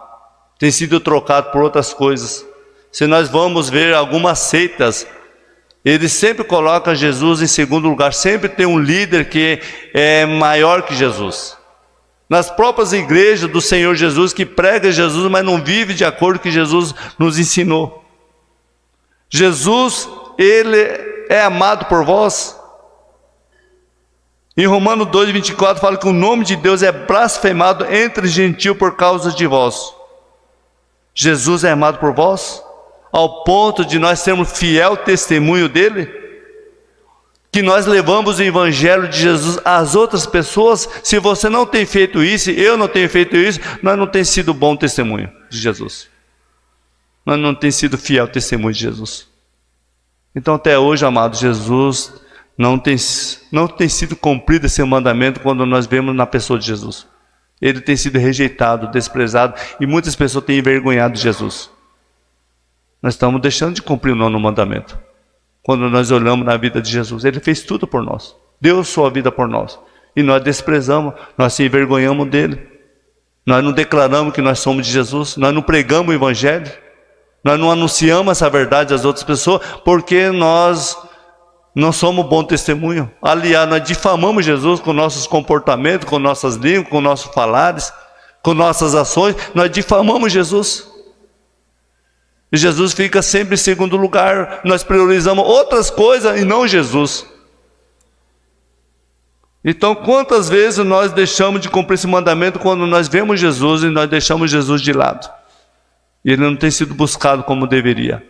tem sido trocado por outras coisas. Se nós vamos ver algumas seitas, eles sempre colocam Jesus em segundo lugar, sempre tem um líder que é maior que Jesus. Nas próprias igrejas do Senhor Jesus, que prega Jesus, mas não vive de acordo com o que Jesus nos ensinou. Jesus, Ele é amado por vós. Em Romanos 2,24 fala que o nome de Deus é blasfemado entre gentios por causa de vós. Jesus é amado por vós, ao ponto de nós sermos fiel testemunho dEle, que nós levamos o Evangelho de Jesus às outras pessoas. Se você não tem feito isso, eu não tenho feito isso, nós não temos sido bom testemunho de Jesus. Nós não temos sido fiel testemunho de Jesus. Então até hoje, amado, Jesus não tem sido cumprido esse mandamento quando nós vemos na pessoa de Jesus. Ele tem sido rejeitado, desprezado, e muitas pessoas têm envergonhado de Jesus. Nós estamos deixando de cumprir o nono mandamento. Quando nós olhamos na vida de Jesus, Ele fez tudo por nós, deu sua vida por nós, e nós desprezamos, nós se envergonhamos dEle, nós não declaramos que nós somos de Jesus, nós não pregamos o Evangelho, nós não anunciamos essa verdade às outras pessoas, porque nós não somos bom testemunho. Aliás, nós difamamos Jesus com nossos comportamentos, com nossas línguas, com nossos falares, com nossas ações, nós difamamos Jesus. E Jesus fica sempre em segundo lugar. Nós priorizamos outras coisas e não Jesus. Então, quantas vezes nós deixamos de cumprir esse mandamento quando nós vemos Jesus e nós deixamos Jesus de lado? E Ele não tem sido buscado como deveria.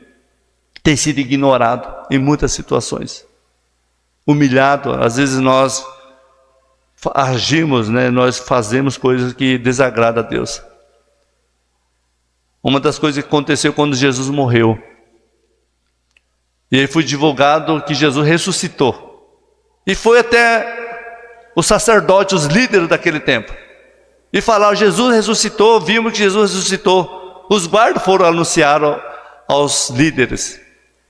Tem sido ignorado em muitas situações. Humilhado. Às vezes nós agimos, nós fazemos coisas que desagradam a Deus. Uma das coisas que aconteceu quando Jesus morreu, e aí foi divulgado que Jesus ressuscitou, e foi até os sacerdotes, os líderes daquele tempo, e falaram: Jesus ressuscitou, vimos que Jesus ressuscitou. Os guardas foram anunciar aos líderes.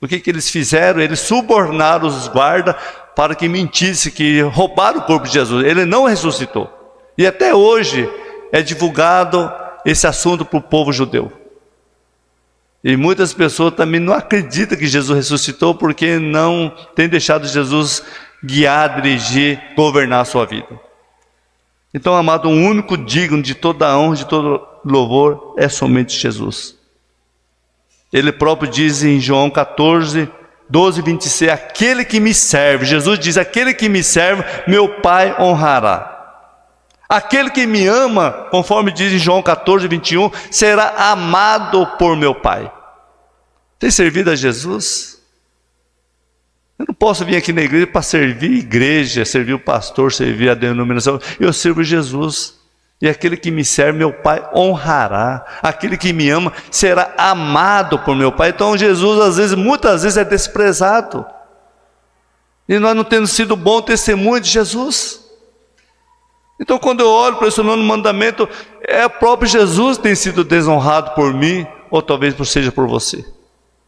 O que eles fizeram? Eles subornaram os guardas para que mentisse, que roubaram o corpo de Jesus. Ele não ressuscitou. E até hoje é divulgado esse assunto para o povo judeu. E muitas pessoas também não acreditam que Jesus ressuscitou, porque não tem deixado Jesus guiar, dirigir, governar a sua vida. Então, amado, o único digno de toda a honra, de todo louvor, é somente Jesus. Ele próprio diz em João 14, 12, 26, aquele que me serve, Jesus diz: aquele que me serve, meu Pai honrará. Aquele que me ama, conforme diz em João 14, 21, será amado por meu Pai. Tem servido a Jesus? Eu não posso vir aqui na igreja para servir a igreja, servir o pastor, servir a denominação. Eu sirvo Jesus. E aquele que me serve, meu Pai honrará. Aquele que me ama será amado por meu Pai. Então Jesus, muitas vezes é desprezado. E nós não temos sido bom testemunho de Jesus. Então, quando eu olho para esse nono mandamento, é o próprio Jesus que tem sido desonrado por mim, ou talvez seja por você,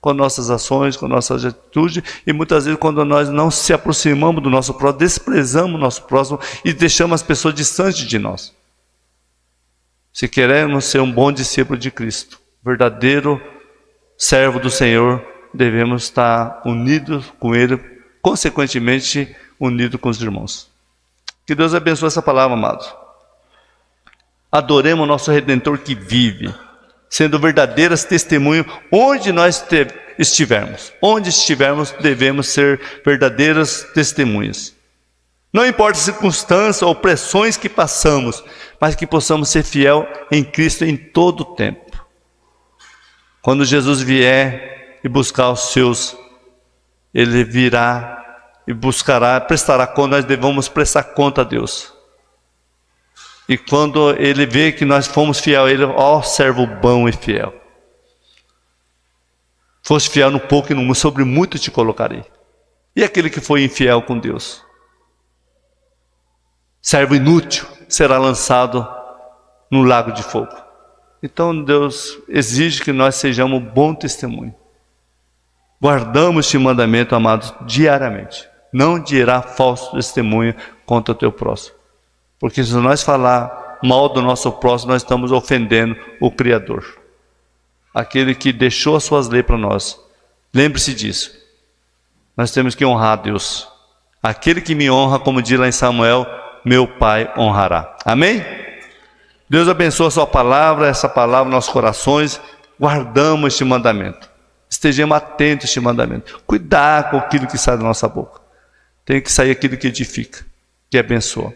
com nossas ações, com nossas atitudes, e muitas vezes quando nós não se aproximamos do nosso próximo, desprezamos o nosso próximo e deixamos as pessoas distantes de nós. Se queremos ser um bom discípulo de Cristo, verdadeiro servo do Senhor, devemos estar unidos com Ele, consequentemente unidos com os irmãos. Que Deus abençoe essa palavra, amados. Adoremos o nosso Redentor que vive, sendo verdadeiras testemunhas onde nós estivermos. Onde estivermos, devemos ser verdadeiras testemunhas. Não importa as circunstâncias ou pressões que passamos, mas que possamos ser fiel em Cristo em todo o tempo. Quando Jesus vier e buscar os seus, Ele virá e buscará, prestará conta. Nós devemos prestar conta a Deus. E quando Ele vê que nós fomos fiel, Ele: ó servo bom e fiel, foste fiel no pouco e no muito, sobre muito te colocarei. E aquele que foi infiel com Deus, servo inútil, será lançado no lago de fogo. Então Deus exige que nós sejamos bom testemunho. Guardamos este mandamento, amados, diariamente. Não dirá falso testemunho contra o teu próximo. Porque se nós falar mal do nosso próximo, nós estamos ofendendo o Criador. Aquele que deixou as suas leis para nós. Lembre-se disso. Nós temos que honrar a Deus. Aquele que me honra, como diz lá em Samuel, meu Pai honrará. Amém? Deus abençoe a sua palavra, essa palavra nos nossos corações. Guardamos este mandamento. Estejamos atentos a este mandamento. Cuidar com aquilo que sai da nossa boca. Tem que sair aquilo que edifica, que abençoa.